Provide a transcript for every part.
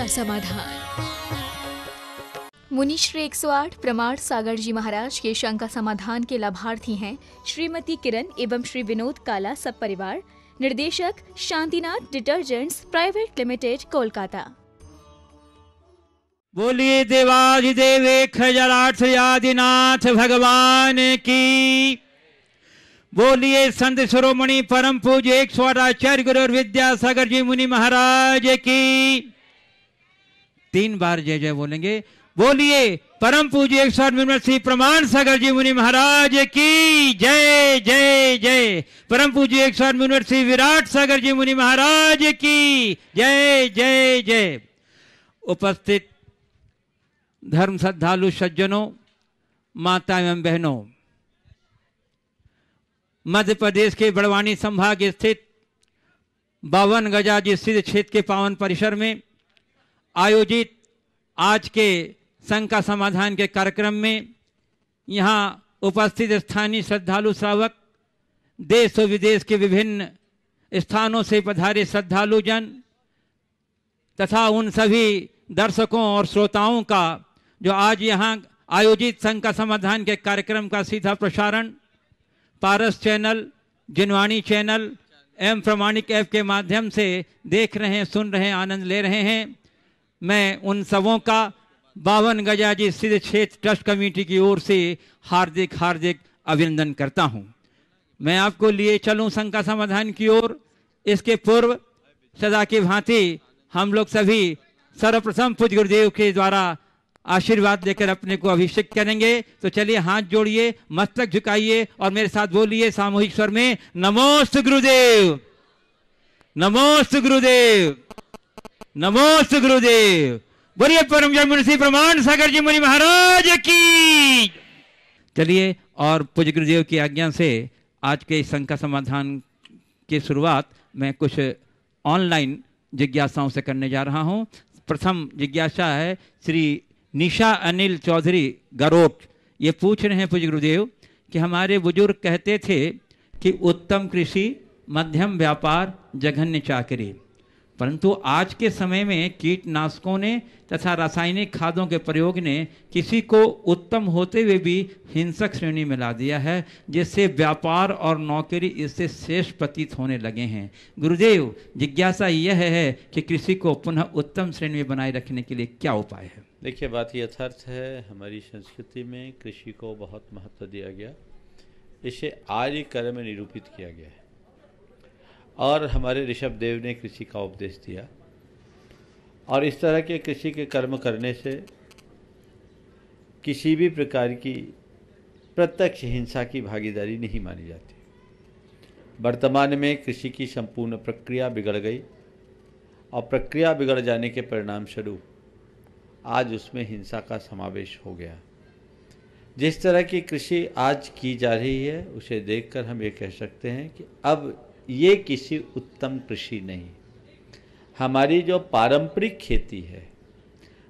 समाधान। मुनि श्री 108 प्रमाण सागर जी महाराज के शंका समाधान के लाभार्थी हैं श्रीमती किरण एवं श्री विनोद काला सब परिवार, निर्देशक Shantinath detergents private limited, Kolkata. बोलिए देवाधिदेव खजराठ आदिनाथ भगवान की। बोलिए संत शिरोमणि परम पूज्य 108 आचार्य गुरु और विद्यासागर जी मुनि महाराज की। 3 बार जय जय बोलेंगे। बोलिए परम पूज्य 108 श्री प्रमाण सागर जी मुनि महाराज की जय जय जय। परम पूज्य 108 श्री विराट सागर जी मुनि महाराज की जय जय जय। उपस्थित धर्म श्रद्धालु सज्जनों, माता एवं बहनों, मध्य प्रदेश के बड़वानी संभाग स्थित 52 गजाजी स्थित क्षेत्र के पावन परिसर में आयोजित आज के शंका समाधान के कार्यक्रम में यहाँ उपस्थित स्थानीय श्रद्धालु श्रावक, देश और विदेश के विभिन्न स्थानों से पधारे श्रद्धालु जन तथा उन सभी दर्शकों और श्रोताओं का जो आज यहाँ आयोजित शंका समाधान के कार्यक्रम का सीधा प्रसारण पारस चैनल, जिनवाणी चैनल एवं प्रमाणिक ऐप के माध्यम से देख रहे हैं, सुन रहे हैं, आनंद ले रहे हैं। मैं उन सबों का 52 गजाजी स्थित क्षेत्र ट्रस्ट कमेटी की ओर से हार्दिक हार्दिक अभिनंदन करता हूं। मैं आपको लिए चलूं शंका समाधान की ओर। इसके पूर्व सदा की भांति हम लोग सभी सर्वप्रथम पूज्य गुरुदेव के द्वारा आशीर्वाद लेकर अपने को अभिषेक करेंगे। तो चलिए हाथ जोड़िए, मस्तक झुकाइए और मेरे साथ बोलिए सामूहिक स्वर में नमोस्तु गुरुदेव, नमोस्तु गुरुदेव, नमोस्तु गुरुदेव। बोलिए परम जय मुनि श्री प्रमाण सागर जी मुनि महाराज की। चलिए और पूज्य गुरुदेव की आज्ञा से आज के शंका समाधान की शुरुआत मैं कुछ ऑनलाइन जिज्ञासाओं से करने जा रहा हूं। प्रथम जिज्ञासा है श्री निशा अनिल चौधरी गरोट। ये पूछ रहे हैं पूज्य गुरुदेव कि हमारे बुजुर्ग कहते थे कि उत्तम कृषि, मध्यम व्यापार, जघन्य चाकरी, परंतु आज के समय में कीटनाशकों ने तथा रासायनिक खादों के प्रयोग ने किसी को उत्तम होते हुए भी हिंसक श्रेणी में ला दिया है, जिससे व्यापार और नौकरी इससे शेष प्रतीत होने लगे हैं। गुरुदेव, जिज्ञासा यह है कि कृषि को पुनः उत्तम श्रेणी में बनाए रखने के लिए क्या उपाय है? देखिए, बात यथार्थ है। हमारी संस्कृति में कृषि को बहुत महत्व दिया गया, इसे आर्य कर्म में निरूपित किया गया है और हमारे ऋषभ देव ने कृषि का उपदेश दिया। और इस तरह के कृषि के कर्म करने से किसी भी प्रकार की प्रत्यक्ष हिंसा की भागीदारी नहीं मानी जाती। वर्तमान में कृषि की संपूर्ण प्रक्रिया बिगड़ गई और प्रक्रिया बिगड़ जाने के परिणाम स्वरूप आज उसमें हिंसा का समावेश हो गया। जिस तरह की कृषि आज की जा रही है उसे देखकर हम ये कह सकते हैं कि अब ये किसी उत्तम कृषि नहीं। हमारी जो पारंपरिक खेती है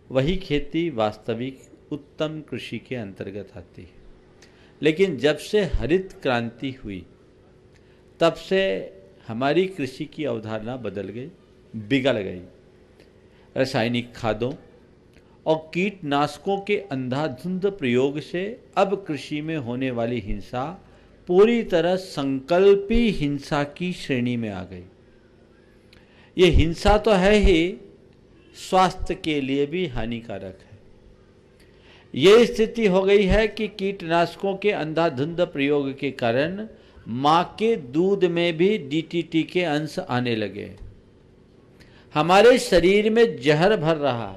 वही खेती वास्तविक उत्तम कृषि के अंतर्गत आती है। लेकिन जब से हरित क्रांति हुई तब से हमारी कृषि की अवधारणा बदल गई, बिगड़ गई। रासायनिक खादों और कीटनाशकों के अंधाधुंध प्रयोग से अब कृषि में होने वाली हिंसा पूरी तरह संकल्पी हिंसा की श्रेणी में आ गई। ये हिंसा तो है ही, स्वास्थ्य के लिए भी हानिकारक है। ये स्थिति हो गई है कि कीटनाशकों के अंधाधुंध प्रयोग के कारण मां के दूध में भी डीटीटी के अंश आने लगे। हमारे शरीर में जहर भर रहा।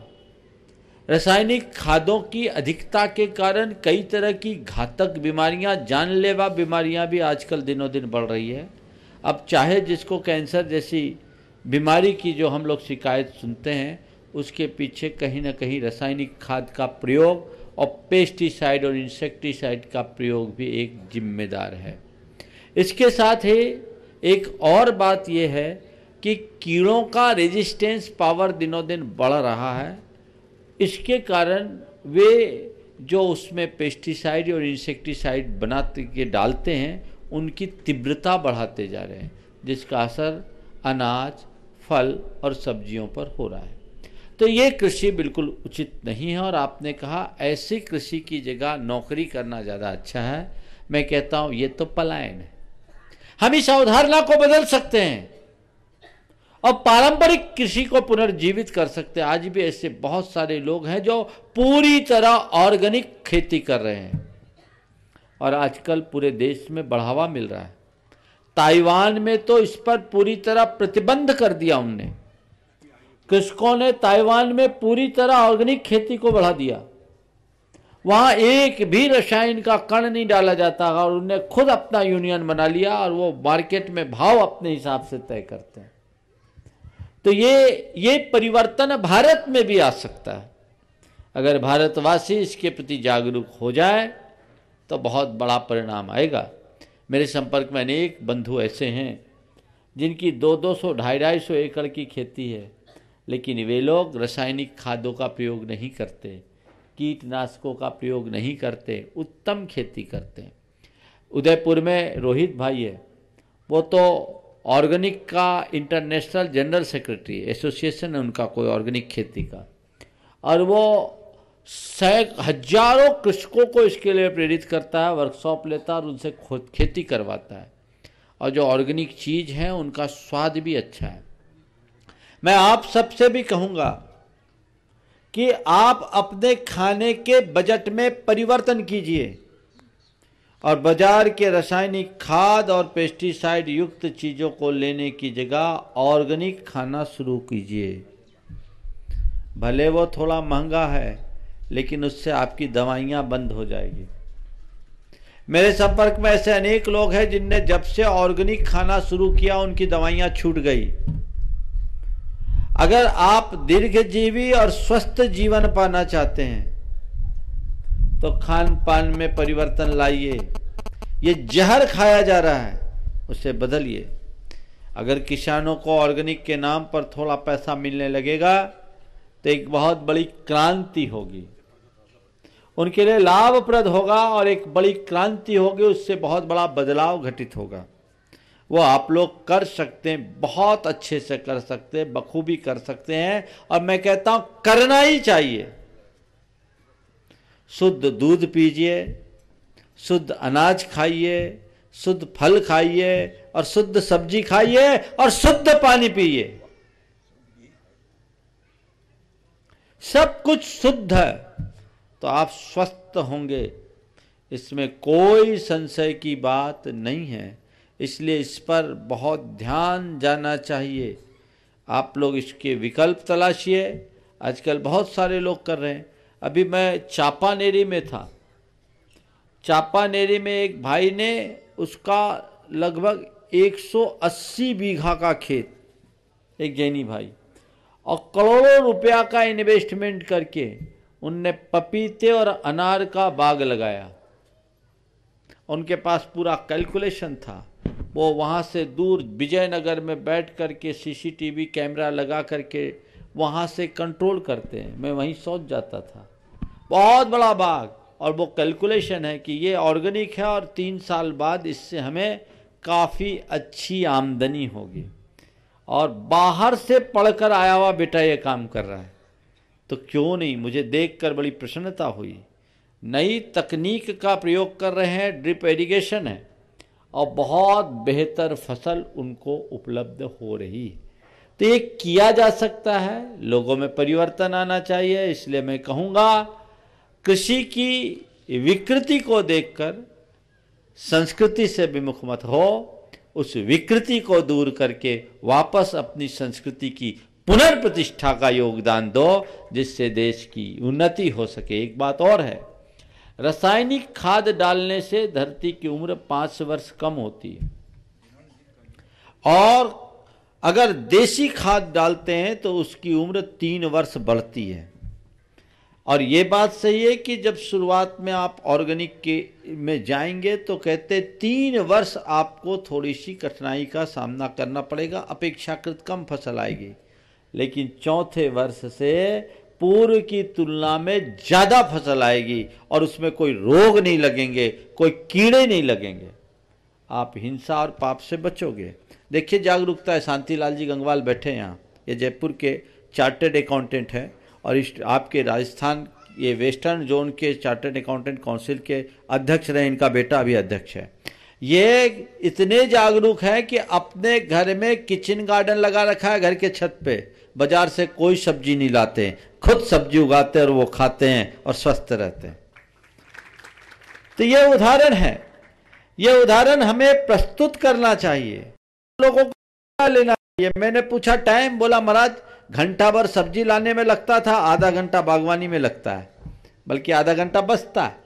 रासायनिक खादों की अधिकता के कारण कई तरह की घातक बीमारियां, जानलेवा बीमारियां भी आजकल दिनों दिन बढ़ रही है। अब चाहे जिसको कैंसर जैसी बीमारी की जो हम लोग शिकायत सुनते हैं, उसके पीछे कहीं ना कहीं रासायनिक खाद का प्रयोग और पेस्टिसाइड और इंसेक्टिसाइड का प्रयोग भी एक जिम्मेदार है। इसके साथ ही एक और बात यह है कि कीड़ों का रेजिस्टेंस पावर दिनों दिन बढ़ रहा है। इसके कारण वे जो उसमें पेस्टिसाइड और इंसेक्टिसाइड बनाते के डालते हैं उनकी तीव्रता बढ़ाते जा रहे हैं, जिसका असर अनाज, फल और सब्जियों पर हो रहा है। तो ये कृषि बिल्कुल उचित नहीं है। और आपने कहा ऐसी कृषि की जगह नौकरी करना ज़्यादा अच्छा है। मैं कहता हूँ ये तो पलायन है। हम इस अवधारणा को बदल सकते हैं और पारंपरिक कृषि को पुनर्जीवित कर सकते हैं। आज भी ऐसे बहुत सारे लोग हैं जो पूरी तरह ऑर्गेनिक खेती कर रहे हैं और आजकल पूरे देश में बढ़ावा मिल रहा है। ताइवान में तो इस पर पूरी तरह प्रतिबंध कर दिया उनने। कृषकों ने ताइवान में पूरी तरह ऑर्गेनिक खेती को बढ़ा दिया। वहां एक भी रसायन का कण नहीं डाला जाता और उन्होंने खुद अपना यूनियन बना लिया और वो मार्केट में भाव अपने हिसाब से तय करते हैं। तो ये परिवर्तन भारत में भी आ सकता है। अगर भारतवासी इसके प्रति जागरूक हो जाए तो बहुत बड़ा परिणाम आएगा। मेरे संपर्क में अनेक बंधु ऐसे हैं जिनकी 200-200, 250-250 एकड़ की खेती है, लेकिन वे लोग रासायनिक खादों का प्रयोग नहीं करते, कीटनाशकों का प्रयोग नहीं करते, उत्तम खेती करते हैं। उदयपुर में रोहित भाई है, वो तो ऑर्गेनिक का इंटरनेशनल जनरल सेक्रेटरी, एसोसिएशन है उनका कोई ऑर्गेनिक खेती का, और वो हजारों कृषकों को इसके लिए प्रेरित करता है, वर्कशॉप लेता है और उनसे खेती करवाता है। और जो ऑर्गेनिक चीज़ है उनका स्वाद भी अच्छा है। मैं आप सबसे भी कहूँगा कि आप अपने खाने के बजट में परिवर्तन कीजिए और बाजार के रासायनिक खाद और पेस्टिसाइड युक्त चीज़ों को लेने की जगह ऑर्गेनिक खाना शुरू कीजिए। भले वो थोड़ा महंगा है, लेकिन उससे आपकी दवाइयाँ बंद हो जाएगी। मेरे संपर्क में ऐसे अनेक लोग हैं जिनने जब से ऑर्गेनिक खाना शुरू किया उनकी दवाइयाँ छूट गई। अगर आप दीर्घजीवी और स्वस्थ जीवन पाना चाहते हैं तो खान पान में परिवर्तन लाइए। ये जहर खाया जा रहा है उसे बदलिए। अगर किसानों को ऑर्गेनिक के नाम पर थोड़ा पैसा मिलने लगेगा तो एक बहुत बड़ी क्रांति होगी, उनके लिए लाभप्रद होगा और एक बड़ी क्रांति होगी। उससे बहुत बड़ा बदलाव घटित होगा। वो आप लोग कर सकते हैं, बहुत अच्छे से कर सकते हैं, बखूबी कर सकते हैं और मैं कहता हूं करना ही चाहिए। शुद्ध दूध पीजिए, शुद्ध अनाज खाइए, शुद्ध फल खाइए और शुद्ध सब्जी खाइए और शुद्ध पानी पिए। सब कुछ शुद्ध है तो आप स्वस्थ होंगे, इसमें कोई संशय की बात नहीं है। इसलिए इस पर बहुत ध्यान जाना चाहिए। आप लोग इसके विकल्प तलाशिए। आजकल बहुत सारे लोग कर रहे हैं। अभी मैं चापानेरी में था। चापानेरी में एक भाई ने, उसका लगभग 180 बीघा का खेत, एक जैनी भाई, और करोड़ों रुपया का इन्वेस्टमेंट करके उनने पपीते और अनार का बाग लगाया। उनके पास पूरा कैलकुलेशन था। वो वहाँ से दूर विजयनगर में बैठ करके सीसीटीवी कैमरा लगा करके वहाँ से कंट्रोल करते हैं। मैं वहीं सोच जाता था। बहुत बड़ा बाग और वो कैलकुलेशन है कि ये ऑर्गेनिक है और 3 साल बाद इससे हमें काफ़ी अच्छी आमदनी होगी। और बाहर से पढ़कर आया हुआ बेटा ये काम कर रहा है, तो क्यों नहीं। मुझे देखकर बड़ी प्रसन्नता हुई। नई तकनीक का प्रयोग कर रहे हैं, ड्रिप इरिगेशन है और बहुत बेहतर फसल उनको उपलब्ध हो रही। तो ये किया जा सकता है, लोगों में परिवर्तन आना चाहिए। इसलिए मैं कहूँगा कृषि की विकृति को देखकर संस्कृति से विमुख मत हो, उस विकृति को दूर करके वापस अपनी संस्कृति की पुनर्प्रतिष्ठा का योगदान दो, जिससे देश की उन्नति हो सके। एक बात और है, रासायनिक खाद डालने से धरती की उम्र 5 वर्ष कम होती है और अगर देसी खाद डालते हैं तो उसकी उम्र 3 वर्ष बढ़ती है। और ये बात सही है कि जब शुरुआत में आप ऑर्गेनिक के में जाएंगे तो कहते 3 वर्ष आपको थोड़ी सी कठिनाई का सामना करना पड़ेगा, अपेक्षाकृत कम फसल आएगी, लेकिन 4थे वर्ष से पूर्व की तुलना में ज़्यादा फसल आएगी और उसमें कोई रोग नहीं लगेंगे, कोई कीड़े नहीं लगेंगे। आप हिंसा और पाप से बचोगे। देखिए जागरूकता है। शांतिलाल जी गंगवाल बैठे यहाँ, ये जयपुर के चार्टर्ड अकाउंटेंट हैं और आपके राजस्थान ये वेस्टर्न जोन के चार्टर्ड अकाउंटेंट काउंसिल के अध्यक्ष रहे, इनका बेटा अभी अध्यक्ष है। ये इतने जागरूक हैं कि अपने घर में किचन गार्डन लगा रखा है घर के छत पे, बाजार से कोई सब्जी नहीं लाते हैं, खुद सब्जी उगाते हैं और वो खाते हैं और स्वस्थ रहते हैं। तो ये उदाहरण है, ये उदाहरण हमें प्रस्तुत करना चाहिए, लोगों को लेना चाहिए। मैंने पूछा टाइम, बोला महाराज घंटा भर सब्जी लाने में लगता था, आधा घंटा बागवानी में लगता है, बल्कि आधा घंटा बचता है।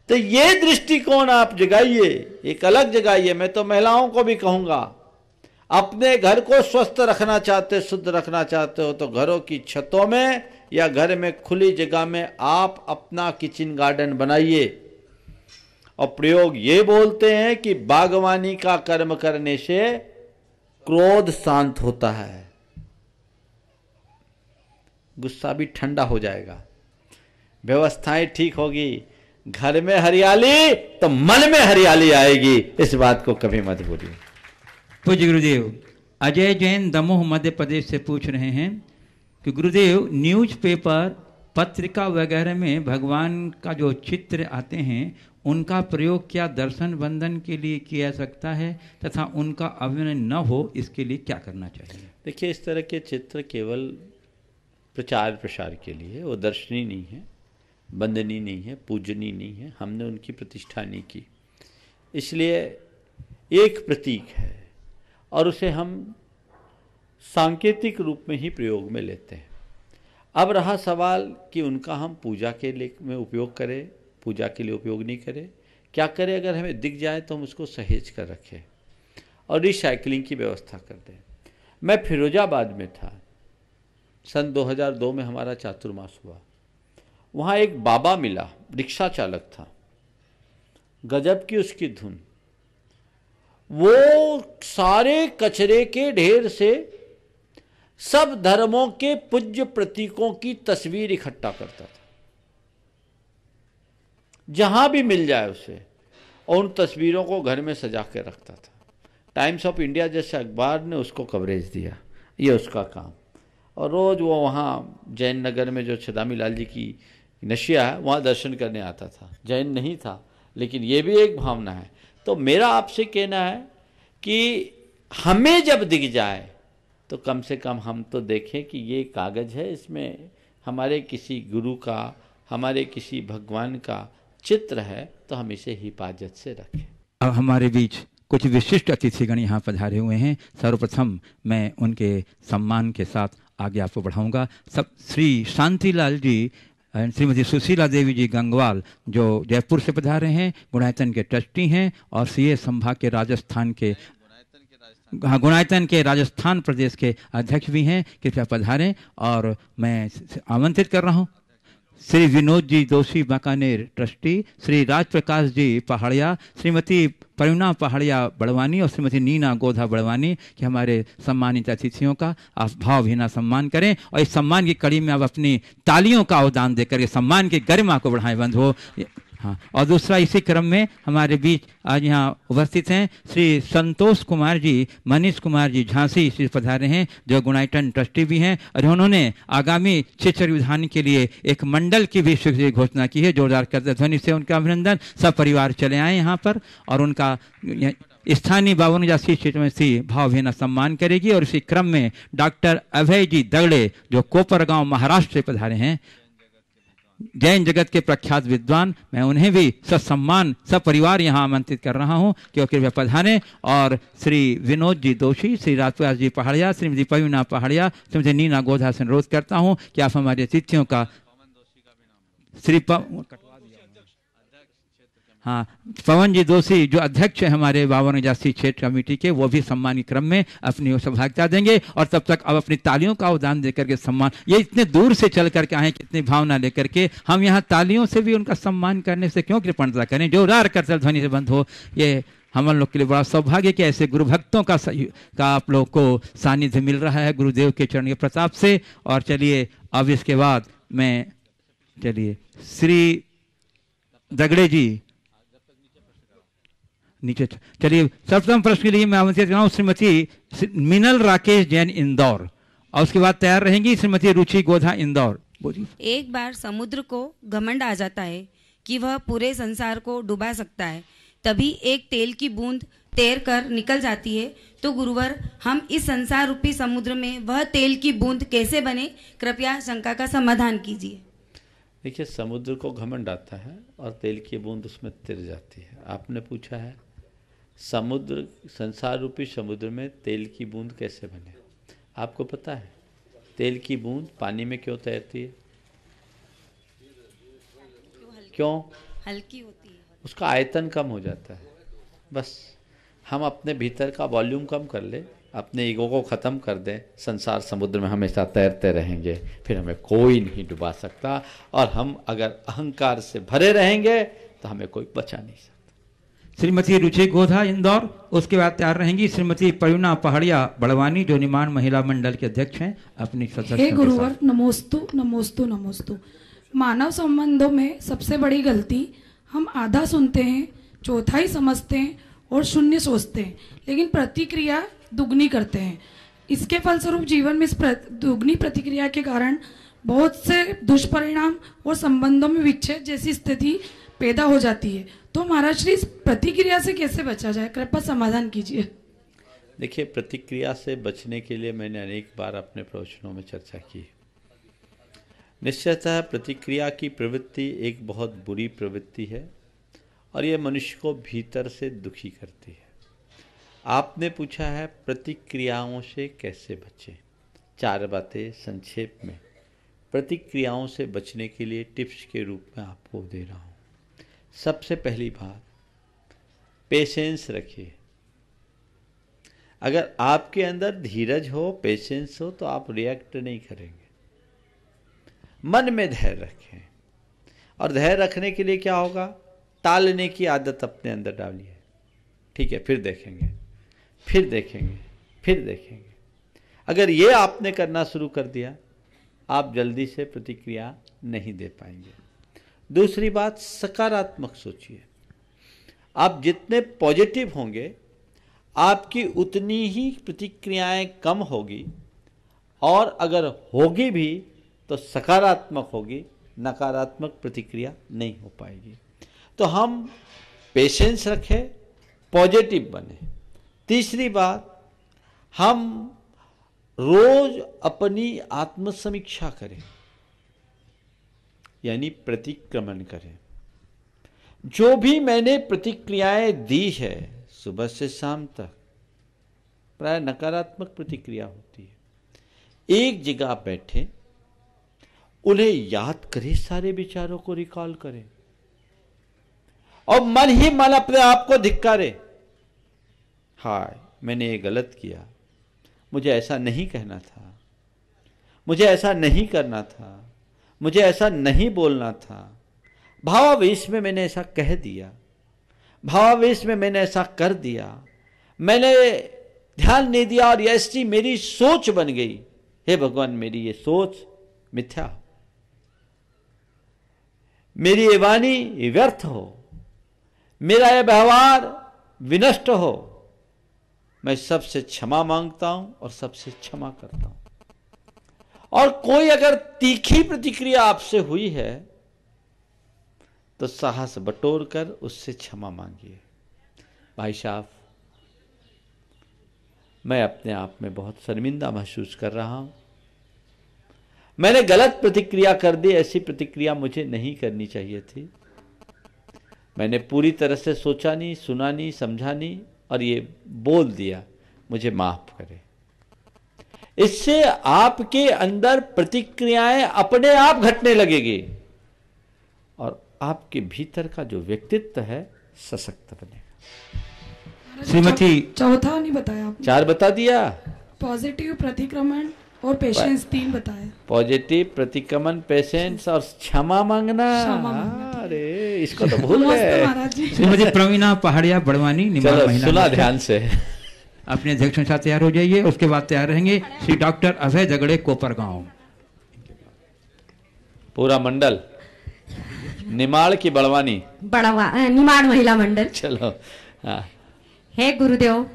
तो ये दृष्टिकोण आप जगाइए, एक अलग जगाइए। मैं तो महिलाओं को भी कहूंगा, अपने घर को स्वस्थ रखना चाहते, शुद्ध रखना चाहते हो तो घरों की छतों में या घर में खुली जगह में आप अपना किचन गार्डन बनाइए। और प्रयोग ये बोलते हैं कि बागवानी का कर्म करने से क्रोध शांत होता है, गुस्सा भी ठंडा हो जाएगा, व्यवस्थाएं ठीक होगी, घर में हरियाली तो मन में हरियाली आएगी। इस बात को कभी मत भूलिए। पूज्य गुरुदेव, अजय जैन दमोह मध्य प्रदेश से पूछ रहे हैं कि गुरुदेव न्यूज़पेपर पत्रिका वगैरह में भगवान का जो चित्र आते हैं उनका प्रयोग क्या दर्शन बंधन के लिए किया जा सकता है तथा उनका अभिनय न हो इसके लिए क्या करना चाहिए? देखिए, इस तरह के चित्र केवल प्रचार प्रसार के लिए, वो दर्शनीय नहीं है, वंदनीय नहीं है, पूजनीय नहीं है, हमने उनकी प्रतिष्ठा नहीं की, इसलिए एक प्रतीक है और उसे हम सांकेतिक रूप में ही प्रयोग में लेते हैं। अब रहा सवाल कि उनका हम पूजा के लिए में उपयोग करें, पूजा के लिए उपयोग नहीं करें, क्या करें? अगर हमें दिख जाए तो हम उसको सहेज कर रखें और रिसाइकलिंग की व्यवस्था कर दें। मैं फिरोजाबाद में था, सन 2002 में हमारा चातुर्मास हुआ। वहाँ एक बाबा मिला, रिक्शा चालक था, गजब की उसकी धुन। वो सारे कचरे के ढेर से सब धर्मों के पूज्य प्रतीकों की तस्वीर इकट्ठा करता था, जहां भी मिल जाए उसे, और उन तस्वीरों को घर में सजा के रखता था। टाइम्स ऑफ इंडिया जैसे अखबार ने उसको कवरेज दिया, ये उसका काम। और रोज़ वो वहाँ जैन नगर में जो छदामी लाल जी की नशिया है वहाँ दर्शन करने आता था। जैन नहीं था, लेकिन ये भी एक भावना है। तो मेरा आपसे कहना है कि हमें जब दिख जाए तो कम से कम हम तो देखें कि ये कागज़ है, इसमें हमारे किसी गुरु का, हमारे किसी भगवान का चित्र है, तो हम इसे हिफाजत से रखें। अब हमारे बीच कुछ विशिष्ट अतिथिगण यहाँ पधारे हुए हैं। सर्वप्रथम मैं उनके सम्मान के साथ आगे आपको बढ़ाऊंगा। सब श्री शांतिलाल जी, श्रीमती सुशीला देवी जी गंगवाल जो जयपुर से पधारे हैं, गुणायतन के ट्रस्टी हैं और सीए संभाग के राजस्थान के गुणायतन के राजस्थान प्रदेश के अध्यक्ष भी हैं। कृपया पधारें। और मैं आमंत्रित कर रहा हूँ श्री विनोद जी दोषी बीकानेर ट्रस्टी, श्री राज प्रकाश जी पहाड़िया, श्रीमती परिणा पहाड़िया बड़वानी और श्रीमती नीना गोधा बड़वानी कि हमारे सम्मानित अतिथियों का आप भावहीना सम्मान करें और इस सम्मान की कड़ी में आप अपनी तालियों का अवदान देकर के सम्मान की गरिमा को बढ़ाएं बंद हो। हाँ, और दूसरा इसी क्रम में हमारे बीच आज यहाँ उपस्थित हैं श्री संतोष कुमार जी, मनीष कुमार जी झांसी से पधारे हैं जो गुणायतन ट्रस्टी भी हैं और उन्होंने आगामी शिक्षक विधान के लिए एक मंडल की भी स्वीकृति घोषणा की है। जोरदार करते ध्वनि से उनका अभिनंदन। सब परिवार चले आए यहाँ पर और उनका स्थानीय 52 क्षेत्र में सी भावहीना सम्मान करेगी। और इसी क्रम में डॉक्टर अभय जी दगड़े जो कोपरगांव महाराष्ट्र से पधारे हैं, जैन जगत के प्रख्यात विद्वान, मैं उन्हें भी ससम्मान सपरिवार यहाँ आमंत्रित कर रहा हूँ कि कृपया पधारें। और श्री विनोद जी दोषी, श्री राजप्रकाश जी पहाड़िया, श्रीमती पवीना पहाड़िया, श्रीमती नीना गोधा से अनुरोध करता हूँ कि आप हमारे अतिथियों का श्री पवन जी दोषी जो अध्यक्ष है हमारे 52 क्षेत्र कमेटी के, वो भी सम्मान क्रम में अपनी सहभागिता देंगे। और तब तक अब अपनी तालियों का अवदान देकर के सम्मान, ये इतने दूर से चल करके आए, कितनी भावना लेकर के, हम यहाँ तालियों से भी उनका सम्मान करने से क्यों कृपणता करें। जोरदार करतल ध्वनि से बंद हो। ये हम लोग के लिए बड़ा सौभाग्य कि ऐसे गुरु भक्तों का आप लोग को सानिध्य मिल रहा है गुरुदेव के चरण के प्रताप से। और चलिए अब इसके बाद मैं श्री दगड़े जी नीचे चलिए। सर्वप्रथम प्रश्न के लिए मैं आमंत्रित कर रहा हूँ श्रीमती मिनल राकेश जैन इंदौर और उसके बाद तैयार रहेंगी श्रीमती रुचि गोधा इंदौर। बोलिए। एक बार समुद्र को घमंड आ जाता है कि वह पूरे संसार को डुबा सकता है, तभी एक तेल की बूंद तैर कर निकल जाती है। तो गुरुवर, हम इस संसार रूपी समुद्र में वह तेल की बूंद कैसे बने, कृपया शंका का समाधान कीजिए। देखिए, समुद्र को घमंड आता है और तेल की बूंद उसमें तिर जाती है। आपने पूछा है समुद्र, संसार रूपी समुद्र में तेल की बूंद कैसे बने। आपको पता है तेल की बूंद पानी में क्यों तैरती है? क्यों? हल्की होती है। उसका आयतन कम हो जाता है। बस हम अपने भीतर का वॉल्यूम कम कर ले, अपने ईगो को ख़त्म कर दें, संसार समुद्र में हमेशा तैरते रहेंगे, फिर हमें कोई नहीं डुबा सकता। और हम अगर अहंकार से भरे रहेंगे तो हमें कोई बचा नहीं सकता। श्रीमती रुचि गोधा इंदौर, उसके बाद तैयार रहेंगी श्रीमती प्रवीणा पहाड़िया बड़वानी, जो निमान महिला मंडल के अध्यक्ष हैं। अपनी सदस्य हे गुरुवर, नमोस्तु नमोस्तु नमोस्तु। मानव संबंधों में सबसे बड़ी गलती, हम आधा सुनते हैं, चौथाई समझते हैं और शून्य सोचते हैं, लेकिन प्रतिक्रिया दुगनी करते हैं। इसके फलस्वरूप जीवन में इस दुगनी प्रतिक्रिया के कारण बहुत से दुष्परिणाम और संबंधों में विच्छेद जैसी स्थिति पैदा हो जाती है। तो महाराज श्री, इस प्रतिक्रिया से कैसे बचा जाए, कृपया समाधान कीजिए। देखिए, प्रतिक्रिया से बचने के लिए मैंने अनेक बार अपने प्रवचनों में चर्चा की। निश्चयतः प्रतिक्रिया की प्रवृत्ति एक बहुत बुरी प्रवृत्ति है और ये मनुष्य को भीतर से दुखी करती है। आपने पूछा है प्रतिक्रियाओं से कैसे बचें। 4 बातें संक्षेप में प्रतिक्रियाओं से बचने के लिए टिप्स के रूप में आपको दे रहा हूँ। सबसे पहली बात, पेशेंस रखिए। अगर आपके अंदर धीरज हो, पेशेंस हो, तो आप रिएक्ट नहीं करेंगे। मन में धैर्य रखें, और धैर्य रखने के लिए क्या होगा, टालने की आदत अपने अंदर डालिए। ठीक है, फिर देखेंगे, फिर देखेंगे, फिर देखेंगे। अगर ये आपने करना शुरू कर दिया, आप जल्दी से प्रतिक्रिया नहीं दे पाएंगे। दूसरी बात, सकारात्मक सोचिए। आप जितने पॉजिटिव होंगे, आपकी उतनी ही प्रतिक्रियाएं कम होगी, और अगर होगी भी तो सकारात्मक होगी, नकारात्मक प्रतिक्रिया नहीं हो पाएगी। तो हम पेशेंस रखें, पॉजिटिव बने। तीसरी बात, हम रोज अपनी आत्मसमीक्षा करें, यानी प्रतिक्रमण करें। जो भी मैंने प्रतिक्रियाएं दी है सुबह से शाम तक, प्राय नकारात्मक प्रतिक्रिया होती है। एक जगह बैठे, उन्हें याद करें, सारे विचारों को रिकॉल करें, और मन ही मन अपने आप को धिक्कारे। हाय, मैंने ये गलत किया, मुझे ऐसा नहीं कहना था, मुझे ऐसा नहीं करना था, मुझे ऐसा नहीं बोलना था, भावावेश में मैंने ऐसा कह दिया, भावावेश में मैंने ऐसा कर दिया, मैंने ध्यान नहीं दिया और ऐसी मेरी सोच बन गई। हे भगवान, मेरी ये सोच मिथ्या, मेरी ये वाणी व्यर्थ हो, मेरा यह व्यवहार विनष्ट हो। मैं सबसे क्षमा मांगता हूं और सबसे क्षमा करता हूं। और कोई अगर तीखी प्रतिक्रिया आपसे हुई है तो साहस बटोर कर उससे क्षमा मांगिए। भाई साहब, मैं अपने आप में बहुत शर्मिंदा महसूस कर रहा हूं, मैंने गलत प्रतिक्रिया कर दी, ऐसी प्रतिक्रिया मुझे नहीं करनी चाहिए थी, मैंने पूरी तरह से सोचा नहीं, सुना नहीं, समझा नहीं और ये बोल दिया, मुझे माफ करें। इससे आपके अंदर प्रतिक्रियाएं अपने आप घटने लगेगी और आपके भीतर का जो व्यक्तित्व है सशक्त बनेगा। श्रीमती, चौथा नहीं बताया आपने। 4 बता दिया। पॉजिटिव, प्रतिक्रमण और पेशेंस 3 बताया। पॉजिटिव, प्रतिक्रमण, पेशेंस और क्षमा मांगना। अरे इसको तो भूल गए। श्रीमती प्रवीणा पहाड़िया बड़वानी, निमान महिला। सुना ध्यान से। अपने अध्यक्ष के साथ तैयार हो जाइए। उसके बाद तैयार रहेंगे श्री डॉक्टर अभय जगड़े, कोपरगांव। पूरा मंडल, निमाड़ की बड़वानी, निमाड़ महिला मंडल। चलो। हाँ। हे गुरुदेव,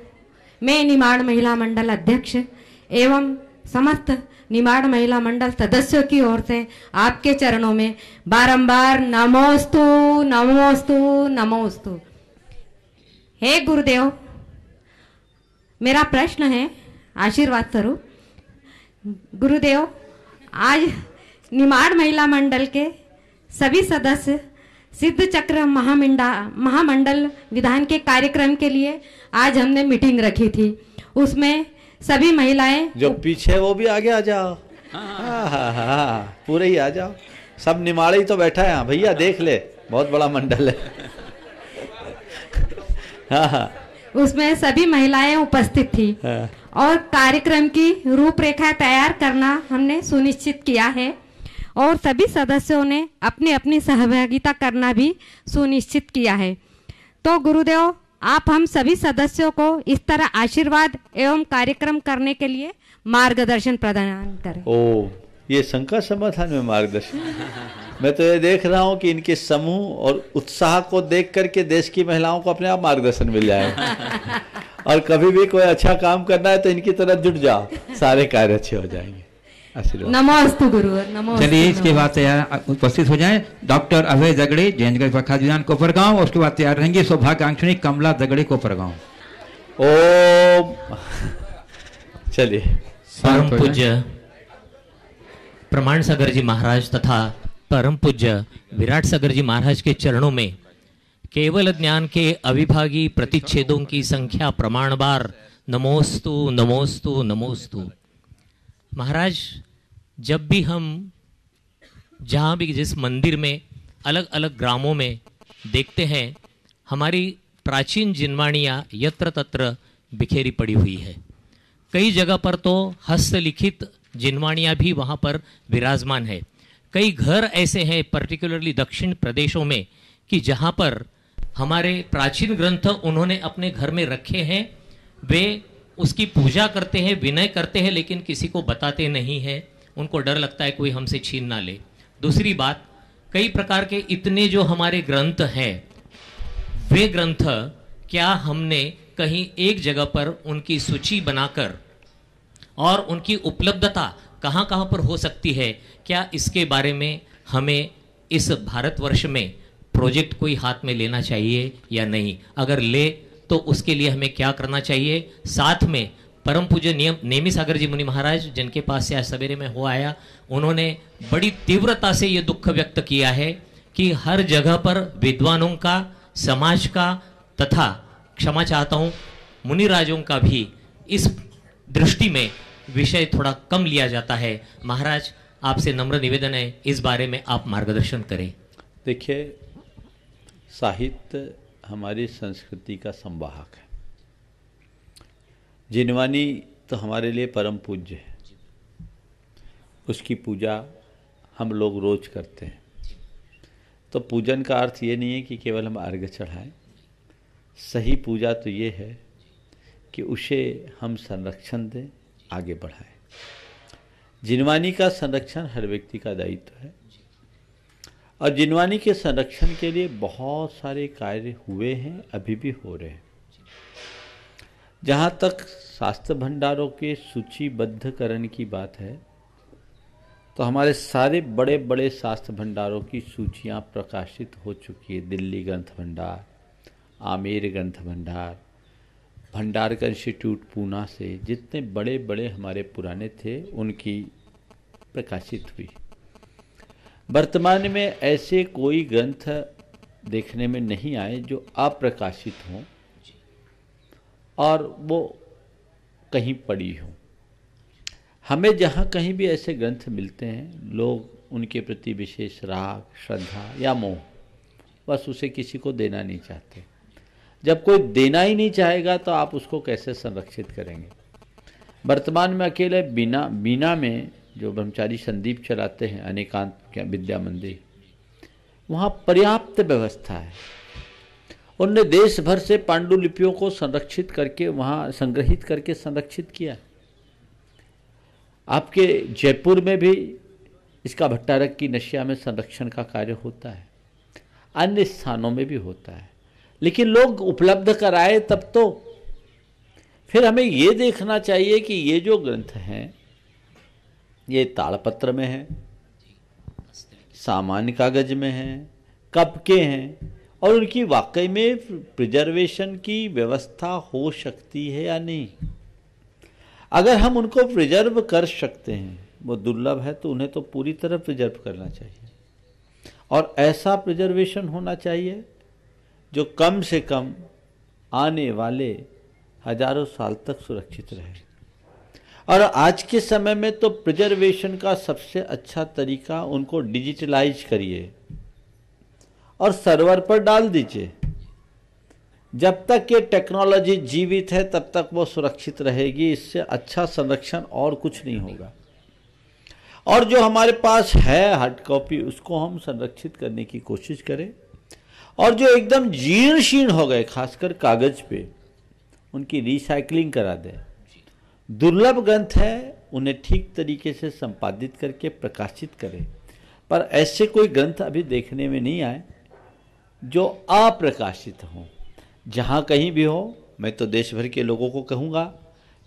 मैं निमाड़ महिला मंडल अध्यक्ष एवं समस्त निमाड़ महिला मंडल सदस्यों की ओर से आपके चरणों में बारंबार नमोस्तु नमोस्तु नमोस्तु। हे गुरुदेव, मेरा प्रश्न है आशीर्वाद स्वरूप। गुरुदेव, आज निमाड़ महिला मंडल के सभी सदस्य सिद्ध चक्र महामंडल विधान के कार्यक्रम के लिए आज हमने मीटिंग रखी थी। उसमें सभी महिलाएं जो पीछे वो भी आगे आ जाओ। हाँ, पूरे ही आ जाओ। सब निमाड़े ही तो बैठा है। भैया देख ले, बहुत बड़ा मंडल है। हाँ, उसमें सभी महिलाएं उपस्थित थी और कार्यक्रम की रूपरेखा तैयार करना हमने सुनिश्चित किया है और सभी सदस्यों ने अपनी अपनी सहभागिता करना भी सुनिश्चित किया है। तो गुरुदेव, आप हम सभी सदस्यों को इस तरह आशीर्वाद एवं कार्यक्रम करने के लिए मार्गदर्शन प्रदान करें। ओ, ये शंका समाधान में मार्गदर्शन। मैं तो ये देख रहा हूँ कि इनके समूह और उत्साह को देख करके देश की महिलाओं को अपने आप मार्गदर्शन मिल जाएगा। और कभी भी कोई अच्छा काम करना है तो इनकी तरफ जुट जाओ, सारे कार्य अच्छे हो जाएंगे। नमोस्तु गुरुवर, नमोस्तु। चलिए, इसके बाद तैयार उपस्थित हो जाएं डॉक्टर अभय दगड़े, जैनगढ़ प्रखंड विधान कोपरगांव। उसके बाद तैयार रहेंगे सौभाग्यांक्षणी कमला दगड़े कोपरगांव। ओम। चलिए। परम पूज्य प्रमाण सागर जी महाराज तथा परम पूज्य विराट सागर जी महाराज के चरणों में केवल ज्ञान के अविभागी प्रतिच्छेदों की संख्या प्रमाण बार नमोस्तु नमोस्तु नमोस्तु। महाराज, जब भी हम जहाँ भी जिस मंदिर में अलग अलग ग्रामों में देखते हैं, हमारी प्राचीन जिनवाणियाँ यत्र तत्र बिखेरी पड़ी हुई है। कई जगह पर तो हस्तलिखित जिनवाणियाँ भी वहाँ पर विराजमान है। कई घर ऐसे हैं पर्टिकुलरली दक्षिण प्रदेशों में कि जहाँ पर हमारे प्राचीन ग्रंथ उन्होंने अपने घर में रखे हैं। वे उसकी पूजा करते हैं, विनय करते हैं, लेकिन किसी को बताते नहीं हैं। उनको डर लगता है कोई हमसे छीन ना ले। दूसरी बात, कई प्रकार के इतने जो हमारे ग्रंथ हैं, वे ग्रंथ क्या हमने कहीं एक जगह पर उनकी सूची बनाकर और उनकी उपलब्धता कहाँ कहाँ पर हो सकती है, क्या इसके बारे में हमें इस भारतवर्ष में प्रोजेक्ट कोई हाथ में लेना चाहिए या नहीं? अगर ले तो उसके लिए हमें क्या करना चाहिए? साथ में परम पूज्य नेमी सागर जी मुनि महाराज, जिनके पास से आज सवेरे में हो आया, उन्होंने बड़ी तीव्रता से ये दुख व्यक्त किया है कि हर जगह पर विद्वानों का, समाज का तथा क्षमा चाहता हूँ मुनिराजों का भी इस दृष्टि में विषय थोड़ा कम लिया जाता है। महाराज, आपसे नम्र निवेदन है, इस बारे में आप मार्गदर्शन करें। देखिए, साहित्य हमारी संस्कृति का संवाहक है। जिनवानी तो हमारे लिए परम पूज्य है, उसकी पूजा हम लोग रोज करते हैं। तो पूजन का अर्थ ये नहीं है कि केवल हम अर्घ्य चढ़ाएं। सही पूजा तो ये है कि उसे हम संरक्षण दें, आगे बढ़ाएं। जिनवानी का संरक्षण हर व्यक्ति का दायित्व है और जिनवानी के संरक्षण के लिए बहुत सारे कार्य हुए हैं, अभी भी हो रहे हैं। जहाँ तक शास्त्र भंडारों के सूचीबद्धकरण की बात है, तो हमारे सारे बड़े बड़े शास्त्र भंडारों की सूचियाँ प्रकाशित हो चुकी है। दिल्ली ग्रंथ भंडार, आमेर ग्रंथ भंडार, भंडारकर इंस्टीट्यूट पूना से जितने बड़े बड़े हमारे पुराने थे, उनकी प्रकाशित हुई। वर्तमान में ऐसे कोई ग्रंथ देखने में नहीं आए जो अप्रकाशित हों और वो कहीं पड़ी हों। हमें जहाँ कहीं भी ऐसे ग्रंथ मिलते हैं, लोग उनके प्रति विशेष राग, श्रद्धा या मोह, बस उसे किसी को देना नहीं चाहते। जब कोई देना ही नहीं चाहेगा तो आप उसको कैसे संरक्षित करेंगे? वर्तमान में अकेले बीना में जो ब्रह्मचारी संदीप चलाते हैं, अनेकांत विद्या मंदिर, वहाँ पर्याप्त व्यवस्था है। उनने देश भर से पांडुलिपियों को संरक्षित करके, वहाँ संग्रहित करके संरक्षित किया। आपके जयपुर में भी इसका भट्टारक की नशिया में संरक्षण का कार्य होता है, अन्य स्थानों में भी होता है, लेकिन लोग उपलब्ध कराए तब तो। फिर हमें ये देखना चाहिए कि ये जो ग्रंथ हैं ये ताड़पत्र में है, सामान्य कागज में है, कब के हैं, और उनकी वाकई में प्रिजर्वेशन की व्यवस्था हो सकती है या नहीं। अगर हम उनको प्रिजर्व कर सकते हैं, वो दुर्लभ है, तो उन्हें तो पूरी तरह प्रिजर्व करना चाहिए, और ऐसा प्रिजर्वेशन होना चाहिए जो कम से कम आने वाले हजारों साल तक सुरक्षित रहे। और आज के समय में तो प्रिजर्वेशन का सबसे अच्छा तरीका, उनको डिजिटलाइज करिए और सर्वर पर डाल दीजिए। जब तक ये टेक्नोलॉजी जीवित है तब तक वो सुरक्षित रहेगी। इससे अच्छा संरक्षण और कुछ नहीं होगा। और जो हमारे पास है हार्ड कॉपी, उसको हम संरक्षित करने की कोशिश करें, और जो एकदम जीर्ण शीर्ण हो गए खासकर कागज पे, उनकी रिसाइकलिंग करा दें। दुर्लभ ग्रंथ है, उन्हें ठीक तरीके से संपादित करके प्रकाशित करें। पर ऐसे कोई ग्रंथ अभी देखने में नहीं आए जो अप्रकाशित हों। जहाँ कहीं भी हो, मैं तो देश भर के लोगों को कहूँगा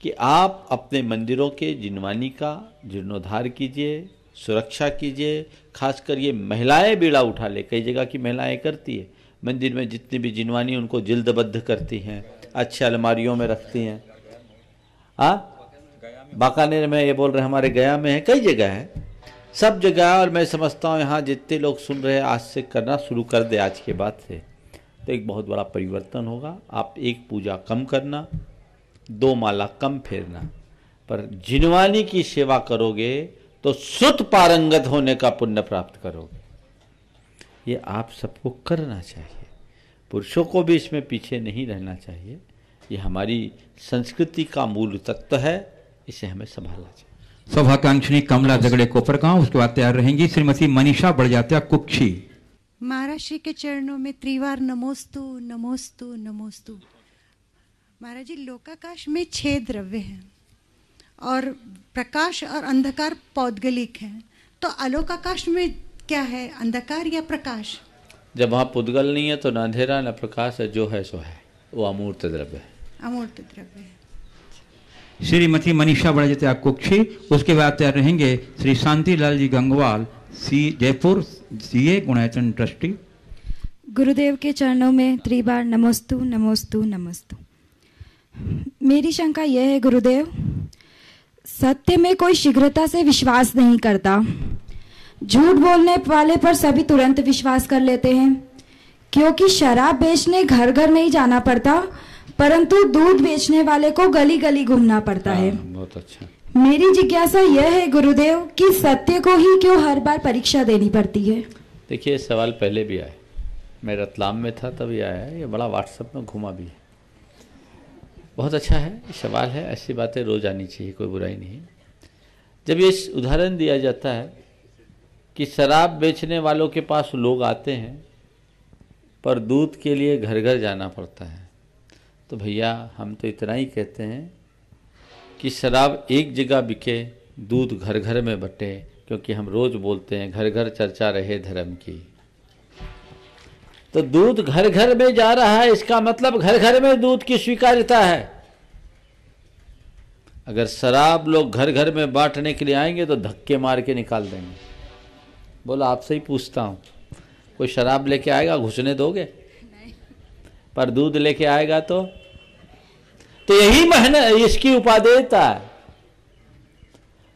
कि आप अपने मंदिरों के जिनवानी का जीर्णोद्धार कीजिए, सुरक्षा कीजिए। खासकर ये महिलाएं बीड़ा उठा ले, कई जगह की महिलाएं करती है, मंदिर में जितनी भी जिनवानी उनको जिल्दबद्ध करती हैं, अच्छे अलमारियों में रखती हैं। बाकानेर में ये बोल रहे हैं, हमारे गया में है, कई जगह है, सब जगह। और मैं समझता हूँ यहाँ जितने लोग सुन रहे हैं, आज से करना शुरू कर दे, आज के बाद से, तो एक बहुत बड़ा परिवर्तन होगा। आप एक पूजा कम करना, 2 माला कम फेरना, पर जिनवानी की सेवा करोगे तो सुत पारंगत होने का पुण्य प्राप्त करोगे। ये आप सबको करना चाहिए। पुरुषों को भी इसमें पीछे नहीं रहना चाहिए। ये हमारी संस्कृति का मूल तत्व है, इसे हमें संभालना चाहिए। सौभाग्यांक्षिणी कमला जगड़े कोपरगांव, उसके बाद तैयार रहेंगी श्रीमती मनीषा बढ़जात्या कुक्षी। महाराज श्री के चरणों में त्रिवार नमोस्तु नमोस्तु नमोस्तु। महाराज जी, लोकाकाश में 6 द्रव्य हैं और प्रकाश और अंधकार पौद्गलिक हैं, तो अलोकाकाश में क्या है, अंधकार या प्रकाश? जब वहाँ पुद्गल नहीं है तो न अंधेरा न प्रकाश है, जो है सो है, वो अमूर्त द्रव्य है। अमूर्त द्रव्य है। श्रीमती मनीषा बढ़जात्या कुक्षी, उसके बाद तैयार रहेंगे श्री शांतिलाल जी गंगवाल, जयपुर, सीए गुणायतन ट्रस्टी। गुरुदेव के चरणों में त्रिबार नमोस्तु नमोस्तु नमोस्तु। मेरी शंका यह है गुरुदेव, सत्य में कोई शीघ्रता से विश्वास नहीं करता। झूठ बोलने वाले पर सभी तुरंत विश्वास कर लेते हैं, क्योंकि शराब बेचने घर घर नहीं जाना पड़ता, परंतु दूध बेचने वाले को गली गली घूमना पड़ता है। बहुत अच्छा। मेरी जिज्ञासा यह है गुरुदेव कि सत्य को ही क्यों हर बार परीक्षा देनी पड़ती है? देखिए, सवाल पहले भी आया, मैं रतलाम में था तभी आया है, ये बड़ा व्हाट्सएप में घुमा भी है। बहुत अच्छा है, सवाल है, ऐसी बातें रोज आनी चाहिए, कोई बुराई नहीं। जब ये उदाहरण दिया जाता है कि शराब बेचने वालों के पास लोग आते हैं पर दूध के लिए घर घर जाना पड़ता है, तो भैया हम तो इतना ही कहते हैं कि शराब एक जगह बिके, दूध घर घर में बटे, क्योंकि हम रोज बोलते हैं घर घर चर्चा रहे धर्म की। तो दूध घर घर में जा रहा है, इसका मतलब घर घर में दूध की स्वीकार्यता है। अगर शराब लोग घर घर में बांटने के लिए आएंगे तो धक्के मार के निकाल देंगे। बोला आपसे ही पूछता हूं, कोई शराब लेके आएगा, घुसने दोगे? पर दूध लेके आएगा तो यही मेहनत, इसकी उपादेयता है।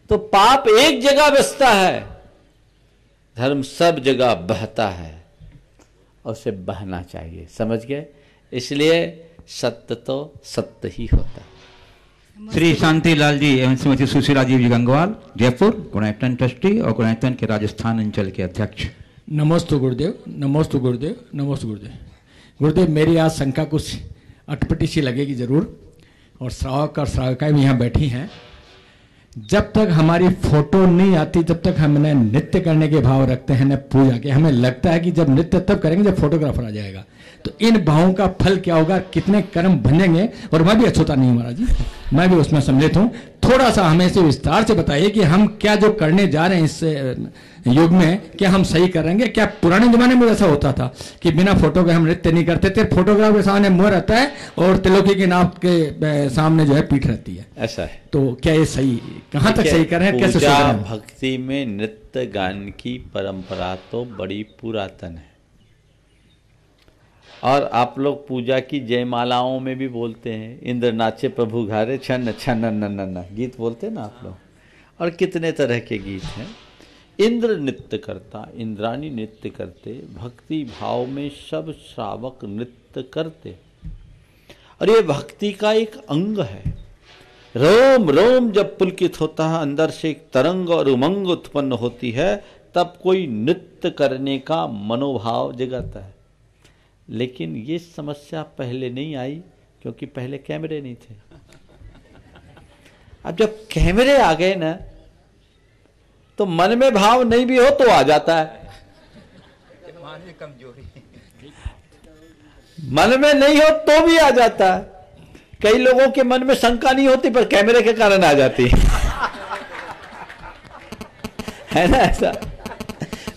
तो पाप एक जगह बसता है, धर्म सब जगह बहता है, और उसे बहना चाहिए, समझ गए? इसलिए सत्य तो सत्य ही होता है। श्री शांतिलाल जी एवं श्रीमती सुशीला जी गंगवाल, जयपुर, गुणायतन ट्रस्टी और गुणायतन के राजस्थान अंचल के अध्यक्ष। नमोस्तु गुरुदेव, नमोस्तु गुरुदेव, नमोस्तु गुरुदेव। गुरुदेव, मेरी आज शंका कुछ अटपटी सी लगेगी जरूर, और श्रावक और श्राविकाएं भी यहाँ बैठी हैं। जब तक हमारी फोटो नहीं आती तब तक हमने नृत्य करने के भाव रखते हैं, न पूजा के। हमें लगता है कि जब नृत्य तब करेंगे जब फोटोग्राफर आ जाएगा, तो इन भावों का फल क्या होगा, कितने कर्म बनेंगे। और मैं भी अछूता नहीं हूं महाराज जी, मैं भी उसमें सम्मिलित हूं। थोड़ा सा हमें इसे विस्तार से बताइए कि हम क्या जो करने जा रहे हैं इस युग में, क्या हम सही करेंगे? क्या पुराने जमाने में ऐसा होता था कि बिना फोटो के हम नृत्य नहीं करते थे, फोटोग्राफ के सामने मुंह रहता है और त्रिलोकी के नाव के सामने जो है पीठ रहती है, ऐसा है? तो क्या ये सही, कहाँ तक सही कर रहे हैं, कैसे पूजा सुधरें? भक्ति में नृत्य गान की परंपरा तो बड़ी पुरातन है, और आप लोग पूजा की जयमालाओं में भी बोलते हैं, इंद्र नाचे प्रभु घारे छन छन न गीत बोलते हैं ना आप लोग, और कितने तरह के गीत हैं। इंद्र नृत्य करता, इंद्राणी नृत्य करते, भक्ति भाव में सब श्रावक नृत्य करते, और ये भक्ति का एक अंग है। रोम रोम जब पुलकित होता है, अंदर से एक तरंग और उमंग उत्पन्न होती है, तब कोई नृत्य करने का मनोभाव जगाता है। लेकिन ये समस्या पहले नहीं आई, क्योंकि पहले कैमरे नहीं थे। अब जब कैमरे आ गए ना, तो मन में भाव नहीं भी हो तो आ जाता है, मन में नहीं हो तो भी आ जाता है। कई लोगों के मन में शंका नहीं होती, पर कैमरे के कारण आ जाती है ना। ऐसा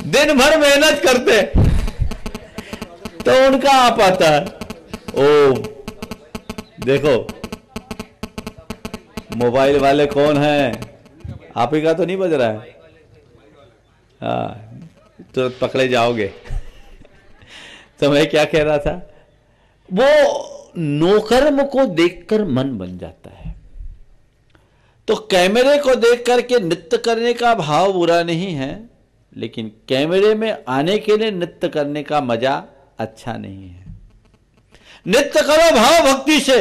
दिन भर मेहनत करते तो उनका आ पाता है। ओ देखो, मोबाइल वाले कौन है, आप ही का तो नहीं बज रहा है, हाँ तुरंत पकड़े जाओगे। तो मैं क्या कह रहा था, वो नौकर्म को देखकर मन बन जाता है। तो कैमरे को देख करके नृत्य करने का भाव बुरा नहीं है, लेकिन कैमरे में आने के लिए नृत्य करने का मजा अच्छा नहीं है। नृत्य करो भाव भक्ति से,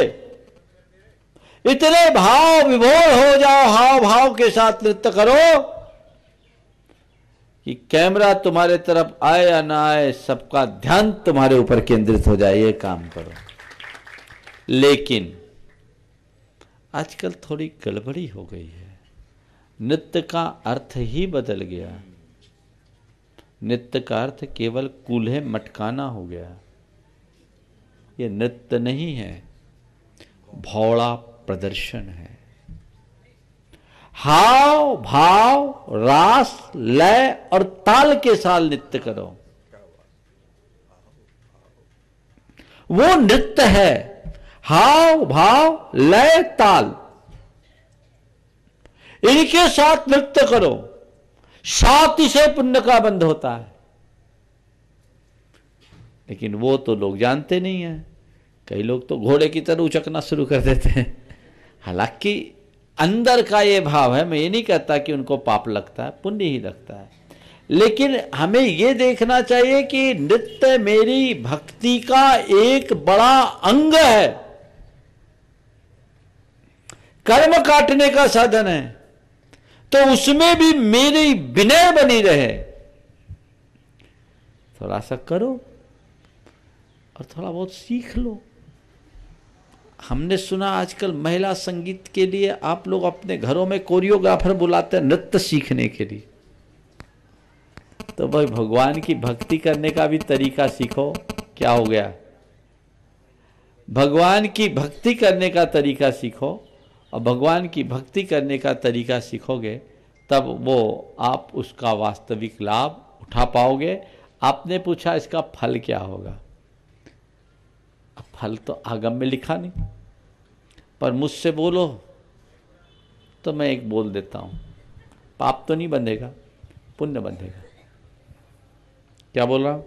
इतने भाव विभोर हो जाओ, हाव भाव के साथ नृत्य करो कि कैमरा तुम्हारे तरफ आए या ना आए, सबका ध्यान तुम्हारे ऊपर केंद्रित हो जाए, ये काम करो। लेकिन आजकल थोड़ी गड़बड़ी हो गई है, नृत्य का अर्थ ही बदल गया। नृत्य का अर्थ केवल कूल्हे मटकाना हो गया। ये नृत्य नहीं है, भौड़ा प्रदर्शन है। हाव भाव रास लय और ताल के साथ नृत्य करो, वो नृत्य है। हाव भाव लय ताल, इनके साथ नृत्य करो, साथ से पुण्य का बंध होता है। लेकिन वो तो लोग जानते नहीं है। कई लोग तो घोड़े की तरह उचकना शुरू कर देते हैं। हालांकि अंदर का ये भाव है, मैं ये नहीं कहता कि उनको पाप लगता है, पुण्य ही लगता है। लेकिन हमें ये देखना चाहिए कि नृत्य मेरी भक्ति का एक बड़ा अंग है, कर्म काटने का साधन है, तो उसमें भी मेरी विनय बनी रहे। थोड़ा सा करो और थोड़ा बहुत सीख लो। हमने सुना आजकल महिला संगीत के लिए आप लोग अपने घरों में कोरियोग्राफर बुलाते हैं नृत्य सीखने के लिए। तो भाई भगवान की भक्ति करने का भी तरीका सीखो। क्या हो गया? भगवान की भक्ति करने का तरीका सीखो, और भगवान की भक्ति करने का तरीका सीखोगे तब वो आप उसका वास्तविक लाभ उठा पाओगे। आपने पूछा इसका फल क्या होगा? अब फल तो आगम में लिखा नहीं, पर मुझसे बोलो तो मैं एक बोल देता हूं, पाप तो नहीं बंधेगा, पुण्य बंधेगा। क्या बोल रहा हूं?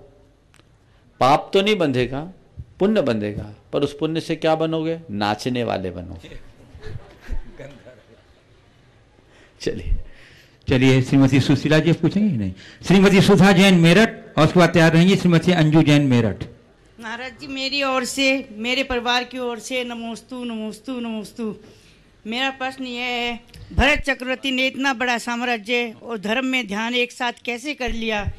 पाप तो नहीं बंधेगा, पुण्य बंधेगा। पर उस पुण्य से क्या बनोगे? नाचने वाले बनोगे। चलिए श्रीमती सुशीला जी पूछेंगे कि नहीं? श्रीमती सुधा जैन मेरठ, और उसके बाद तैयार रहेंगी श्रीमती अंजू जैन मेरठ। महाराज जी, मेरी ओर से, मेरे परिवार की ओर से नमोस्तु नमोस्तु नमोस्तु। मेरा प्रश्न यह है, भरत चक्रवर्ती ने इतना बड़ा साम्राज्य और धर्म में ध्यान एक साथ कैसे कर लिया?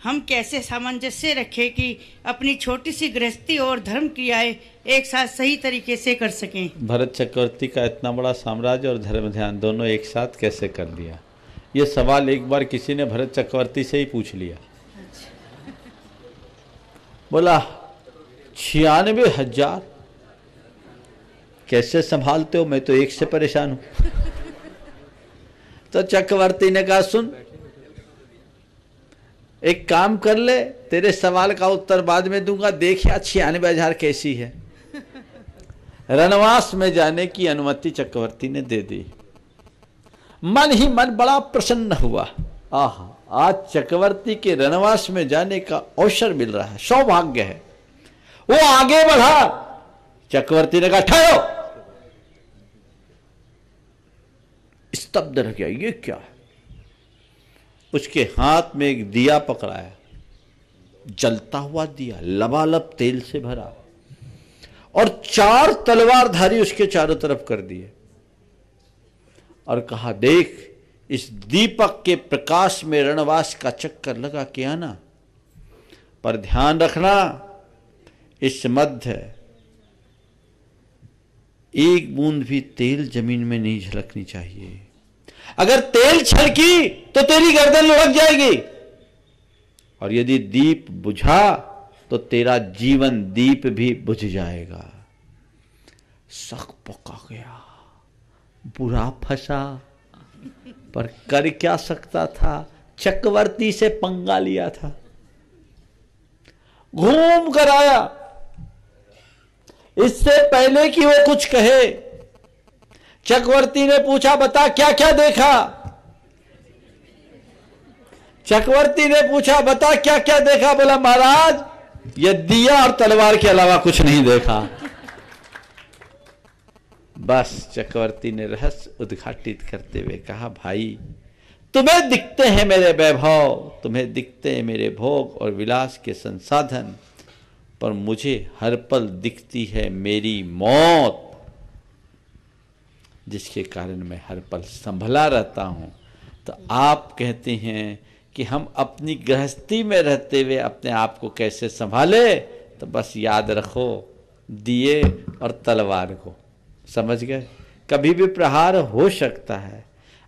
हम कैसे सामंजस्य रखें कि अपनी छोटी सी गृहस्थी और धर्म क्रियाएं एक साथ सही तरीके से कर सकें? भरत चक्रवर्ती का इतना बड़ा साम्राज्य और धर्म ध्यान दोनों एक साथ कैसे कर लिया? ये सवाल एक बार किसी ने भरत चक्रवर्ती से ही पूछ लिया। बोला 96,000 कैसे संभालते हो? मैं तो एक से परेशान हूं। तो चक्रवर्ती ने कहा, सुन, एक काम कर ले, तेरे सवाल का उत्तर बाद में दूंगा, देखिए 96,000 कैसी है। रनवास में जाने की अनुमति चक्रवर्ती ने दे दी। मन ही मन बड़ा प्रसन्न हुआ। आहा, आज चक्रवर्ती के रनवास में जाने का अवसर मिल रहा है, सौभाग्य है। वो आगे बढ़ा। चक्रवर्ती ने कहा, ठहरो। स्तब्ध रह गया, ये क्या है? उसके हाथ में एक दिया पकड़ाया, जलता हुआ दिया, लबालब तेल से भरा, और 4 तलवारधारी उसके चारों तरफ कर दिए, और कहा, देख, इस दीपक के प्रकाश में रणवास का चक्कर लगा के आना, पर ध्यान रखना, इस मध्य एक बूंद भी तेल जमीन में नहीं झलकनी चाहिए। अगर तेल छलकी तो तेरी गर्दन लुढ़क जाएगी, और यदि दीप बुझा तो तेरा जीवन दीप भी बुझ जाएगा। शक पका गया, बुरा फंसा, पर कर क्या सकता था? चक्रवर्ती से पंगा लिया था। घूम कर आया। इससे पहले कि वो कुछ कहे, चक्रवर्ती ने पूछा, बता क्या क्या देखा? चक्रवर्ती ने पूछा, बता क्या क्या देखा? बोला, महाराज, ये दिया और तलवार के अलावा कुछ नहीं देखा। बस चक्रवर्ती ने रहस्य उद्घाटित करते हुए कहा, भाई, तुम्हें दिखते हैं मेरे वैभव, तुम्हें दिखते हैं मेरे भोग और विलास के संसाधन, पर मुझे हर पल दिखती है मेरी मौत, जिसके कारण मैं हर पल संभला रहता हूं। तो आप कहते हैं कि हम अपनी गृहस्थी में रहते हुए अपने आप को कैसे संभाले? तो बस याद रखो दिए और तलवार को। समझ गए? कभी भी प्रहार हो सकता है।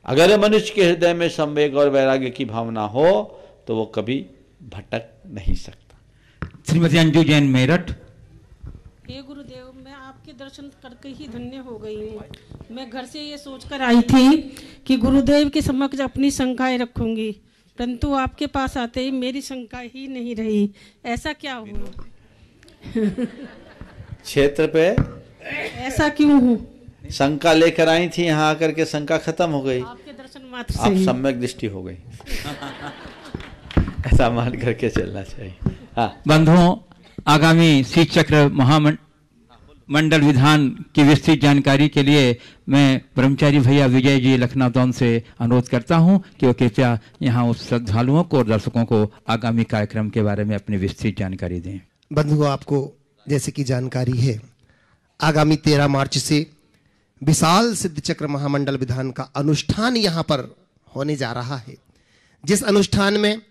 अगर मनुष्य के हृदय में संवेग और वैराग्य की भावना हो तो वो कभी भटक नहीं सकता। श्रीमती अंजू जैन, मेरठ। हे गुरुदेव, मैं आपके दर्शन करके ही धन्य हो गई हूँ। मैं घर से ये सोचकर आई थी कि गुरुदेव के समक्ष अपनी शंकाएं रखूंगी, परंतु आपके पास आते ही मेरी शंका ही नहीं रही। ऐसा क्या हुआ? क्षेत्र पे ऐसा क्यों हो? शंका लेकर आई थी, यहाँ आकर के शंका खत्म हो गई। आपके दर्शन मात्र से आप सम्यक दृष्टि हो गई। ऐसा मान करके चलना चाहिए। हाँ बंधुओं, आगामी शीत चक्र महामंडल विधान की विस्तृत जानकारी के लिए मैं ब्रह्मचारी भैया विजय जी लखनऊ से अनुरोध करता हूं कि वो कृपया यहाँ उस श्रद्धालुओं को और दर्शकों को आगामी कार्यक्रम के बारे में अपनी विस्तृत जानकारी दें। बंधुओं, आपको जैसे कि जानकारी है, आगामी 13 मार्च से विशाल सिद्ध चक्र महामंडल विधान का अनुष्ठान यहाँ पर होने जा रहा है, जिस अनुष्ठान में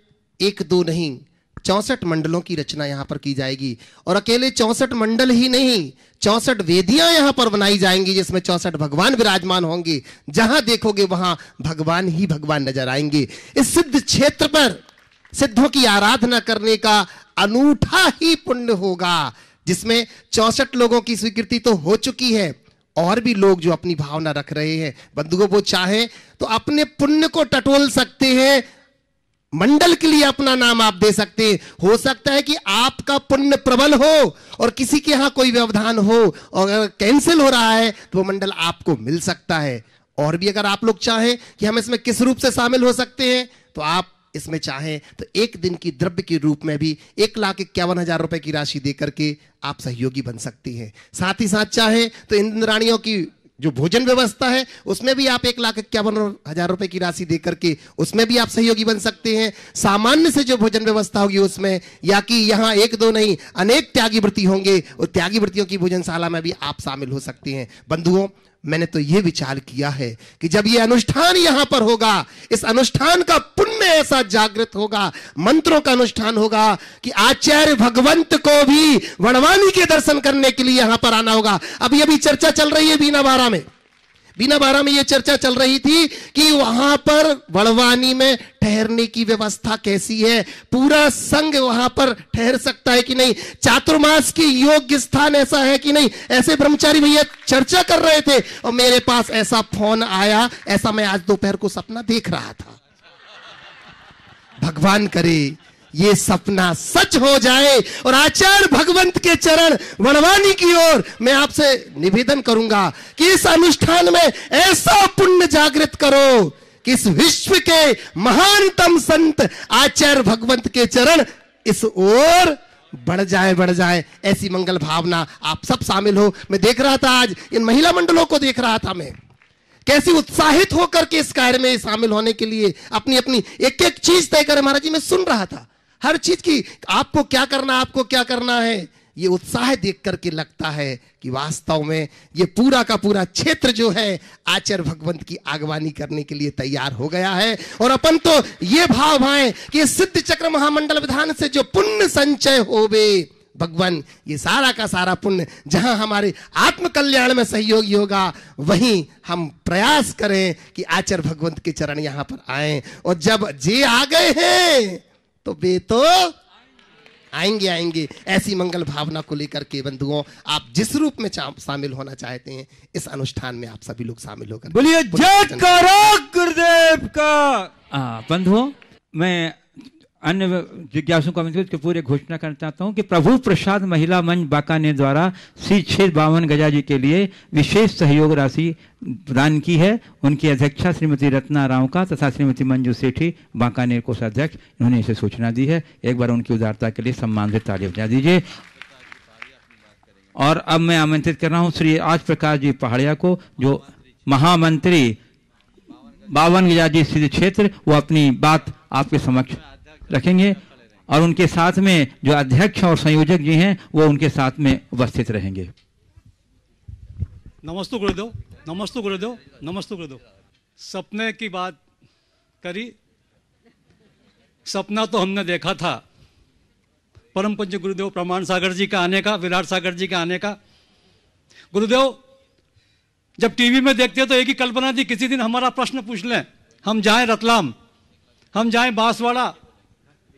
1-2 नहीं 64 मंडलों की रचना यहाँ पर की जाएगी। और अकेले 64 मंडल ही नहीं, 64 वेदियां यहाँ पर बनाई जाएंगी, जिसमें 64 भगवान विराजमान होंगे। जहां देखोगे वहां भगवान ही भगवान नजर आएंगे। इस सिद्ध क्षेत्र पर सिद्धों की आराधना करने का अनूठा ही पुण्य होगा, जिसमें 64 लोगों की स्वीकृति तो हो चुकी है, और भी लोग जो अपनी भावना रख रहे हैं, बंधुओं, वो चाहे तो अपने पुण्य को टटोल सकते हैं, मंडल के लिए अपना नाम आप दे सकते हैं। हो सकता है कि आपका पुण्य प्रबल हो और किसी के यहां कोई व्यवधान हो और अगर कैंसिल हो रहा है तो वो मंडल आपको मिल सकता है। और भी अगर आप लोग चाहें कि हम इसमें किस रूप से शामिल हो सकते हैं, तो आप इसमें चाहें तो एक दिन की द्रव्य के रूप में भी 1,51,000 रुपए की राशि देकर के आप सहयोगी बन सकती हैं। साथ ही साथ चाहें तो इंद्राणियों की जो भोजन व्यवस्था है उसमें भी आप 1,51,000 रुपए की राशि देकर के उसमें भी आप सहयोगी बन सकते हैं। सामान्य से जो भोजन व्यवस्था होगी उसमें, या कि यहाँ 1-2 नहीं अनेक त्यागी वृत्ति होंगे, और त्यागी वृत्तियों की भोजनशाला में भी आप शामिल हो सकते हैं। बंधुओं, मैंने तो यह विचार किया है कि जब यह अनुष्ठान यहां पर होगा, इस अनुष्ठान का पुण्य ऐसा जागृत होगा, मंत्रों का अनुष्ठान होगा कि आचार्य भगवंत को भी वड़वानी के दर्शन करने के लिए यहां पर आना होगा। अभी अभी चर्चा चल रही है बीना बारा में, बीना बारा में यह चर्चा चल रही थी कि वहां पर बड़वानी में ठहरने की व्यवस्था कैसी है, पूरा संघ वहां पर ठहर सकता है कि नहीं, चातुर्मास की योग्य स्थान ऐसा है कि नहीं, ऐसे ब्रह्मचारी भैया चर्चा कर रहे थे। और मेरे पास ऐसा फोन आया, ऐसा मैं आज दोपहर को सपना देख रहा था। भगवान करे ये सपना सच हो जाए और आचार्य भगवंत के चरण बड़वानी की ओर मैं आपसे निवेदन करूंगा कि इस अनुष्ठान में ऐसा पुण्य जागृत करो कि इस विश्व के महानतम संत आचार्य भगवंत के चरण इस ओर बढ़ जाए। ऐसी मंगल भावना आप सब शामिल हो। मैं देख रहा था आज इन महिला मंडलों को देख रहा था, मैं कैसी उत्साहित होकर के इस कार्य में शामिल होने के लिए अपनी अपनी एक एक चीज तय करे। महाराज जी मैं सुन रहा था हर चीज की, आपको क्या करना है, ये उत्साह देख करके लगता है कि वास्तव में ये पूरा का पूरा क्षेत्र जो है आचार्य भगवंत की आगवानी करने के लिए तैयार हो गया है। और अपन तो ये भाव भाएं कि सिद्ध चक्र महामंडल विधान से जो पुण्य संचय होवे भगवान, ये सारा का सारा पुण्य जहां हमारे आत्म कल्याण में सहयोगी होगा, वहीं हम प्रयास करें कि आचार्य भगवंत के चरण यहां पर आए। और जब जे आ गए हैं तो वे तो आएंगे। ऐसी मंगल भावना को लेकर के बंधुओं, आप जिस रूप में शामिल होना चाहते हैं इस अनुष्ठान में आप सभी लोग शामिल होकर बोलिए जयकारा गुरुदेव का। बंधुओं, मैं अन्य जिज्ञासु को के पूरे घोषणा करना चाहता हूं कि प्रभु प्रसाद महिला मंच बांकानेर द्वारा श्री 652 गजा जी के लिए विशेष सहयोग राशि प्रदान की है। उनकी अध्यक्षा श्रीमती रत्ना राव का तथा श्रीमती मंजू सेठी बांकानेर कोषाध्यक्ष, इन्होंने इसे सूचना दी है। एक बार उनकी उदारता के लिए सम्मान से ताली बजा दीजिए। और अब मैं आमंत्रित कर रहा हूं श्री आज प्रकाश जी पहाड़िया को, जो महामंत्री 52 गजा जी सिद्ध क्षेत्र, वो अपनी बात आपके समक्ष रखेंगे और उनके साथ में जो अध्यक्ष और संयोजक जी हैं वो उनके साथ में उपस्थित रहेंगे। नमस्ते गुरुदेव, नमस्ते गुरुदेव, नमस्ते गुरुदेव। सपने की बात करी, सपना तो हमने देखा था परम पूज्य गुरुदेव प्रमाण सागर जी का आने का, विराट सागर जी का आने का। गुरुदेव जब टीवी में देखते तो एक ही कल्पना थी, किसी दिन हमारा प्रश्न पूछ लें, हम जाएं रतलाम, हम जाएं बांसवाड़ा,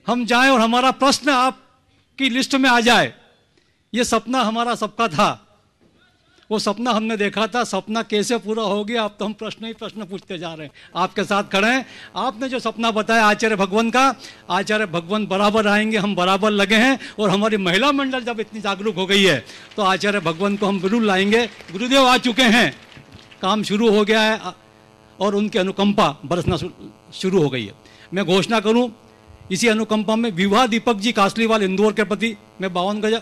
हम जाएं और हमारा प्रश्न आपकी लिस्ट में आ जाए। ये सपना हमारा सबका था, वो सपना हमने देखा था। सपना कैसे पूरा हो गया, अब तो हम प्रश्न ही प्रश्न पूछते जा रहे हैं। आपके साथ खड़े हैं। आपने जो सपना बताया आचार्य भगवंत का, आचार्य भगवंत बराबर आएंगे, हम बराबर लगे हैं। और हमारी महिला मंडल जब इतनी जागरूक हो गई है तो आचार्य भगवंत को हम जरूर लाएंगे। गुरुदेव आ चुके हैं, काम शुरू हो गया है और उनकी अनुकंपा बरसना शुरू हो गई है। मैं घोषणा करूं, इसी अनुकंपा में विवाह दीपक जी कासलीवाल इंदौर के प्रति मैं 52 गजा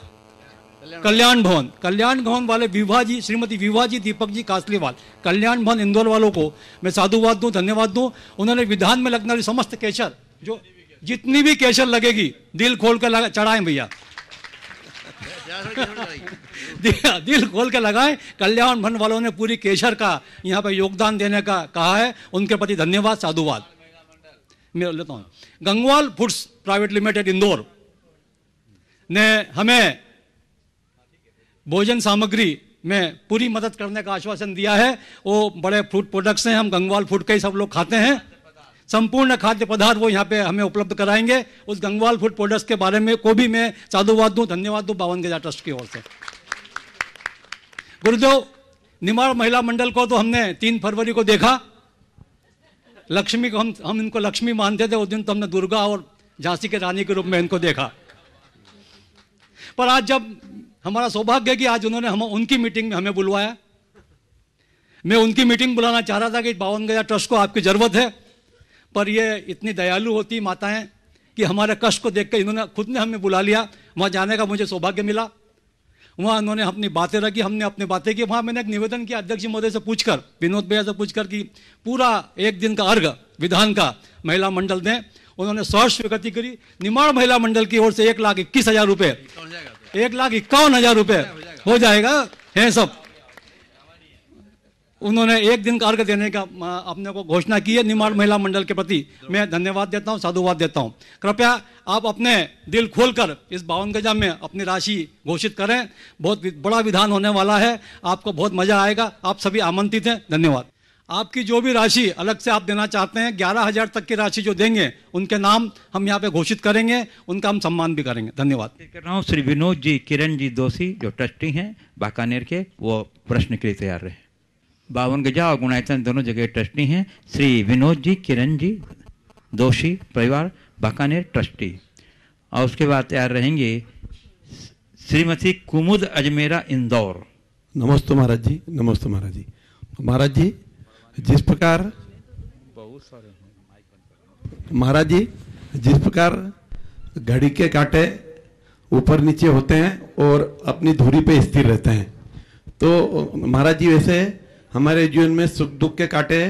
कल्याण भवन वाले विवाह जी, श्रीमती विवाह जी दीपक जी कासलीवाल कल्याण भवन इंदौर वालों को मैं साधुवाद दूं, धन्यवाद दूं। उन्होंने विधान में लगने वाली समस्त केशर, जो जितनी भी केशर लगेगी दिल खोल कर चढ़ाएं भैया दिल खोल के लगाएं। कल्याण भवन वालों ने पूरी केशर का यहाँ पे योगदान देने का कहा है, उनके प्रति धन्यवाद, साधुवाद। मैं लेता हूँ, Gangwal foods private limited Indore ने हमें भोजन सामग्री में पूरी मदद करने का आश्वासन दिया है। वो बड़े फूड प्रोडक्ट्स हैं, हम गंगवाल फूड के ही सब लोग खाते हैं। संपूर्ण खाद्य पदार्थ वो यहाँ पे हमें उपलब्ध कराएंगे। उस गंगवाल फूड प्रोडक्ट्स के बारे में को भी मैं साधुवाद दूं, धन्यवाद दूं 52 गजा ट्रस्ट की ओर से। गुरुदेव निमाड़ महिला मंडल को तो हमने 3 फरवरी को देखा। लक्ष्मी को हम इनको लक्ष्मी मानते थे, उस दिन तो हमने दुर्गा और झांसी के रानी के रूप में इनको देखा। पर आज जब हमारा सौभाग्य है कि आज उन्होंने हम उनकी मीटिंग में हमें बुलवाया। मैं उनकी मीटिंग बुलाना चाह रहा था कि 52 गजा ट्रस्ट को आपकी जरूरत है, पर ये इतनी दयालु होती माताएं कि हमारे कष्ट को देख कर इन्होंने खुद ने हमें बुला लिया। वहाँ जाने का मुझे सौभाग्य मिला। वहाँ उन्होंने अपनी बातें रखी, हमने अपनी बातें की। वहाँ मैंने एक निवेदन किया अध्यक्ष महोदय से पूछकर, विनोद भैया से पूछकर कि पूरा एक दिन का अर्घ विधान का महिला मंडल दें। उन्होंने सहर्ष स्वीकृति करी। निमाड़ महिला मंडल की ओर से 1,21,000 रुपये, 1,51,000 रुपये हो जाएगा है सब। उन्होंने एक दिन का अर्घ देने का अपने को घोषणा की है। निमाड़ महिला मंडल के प्रति मैं धन्यवाद देता हूं, साधुवाद देता हूं। कृपया आप अपने दिल खोलकर इस 52 गजा में अपनी राशि घोषित करें। बहुत बड़ा विधान होने वाला है, आपको बहुत मजा आएगा। आप सभी आमंत्रित हैं। धन्यवाद। आपकी जो भी राशि अलग से आप देना चाहते हैं, 11,000 तक की राशि जो देंगे उनके नाम हम यहाँ पे घोषित करेंगे, उनका हम सम्मान भी करेंगे। धन्यवाद। कर रहा हूँ श्री विनोद जी किरण जी दोषी जो ट्रस्टी हैं बाकानेर के, वो प्रश्न के लिए तैयार रहे। 52 गजा और गुणायतन दोनों जगह ट्रस्टी हैं। श्री विनोद जी किरण जी दोषी परिवार बाकानेर ट्रस्टी। और उसके बाद तैयार रहेंगे श्रीमती कुमुद अजमेरा इंदौर। नमस्ते महाराज जी, नमस्ते महाराज जी। महाराज जी जिस प्रकार महाराज जी जिस प्रकार घड़ी के कांटे ऊपर नीचे होते हैं और अपनी धुरी पे स्थिर रहते हैं, तो महाराज जी वैसे हमारे जीवन में सुख दुख के कांटे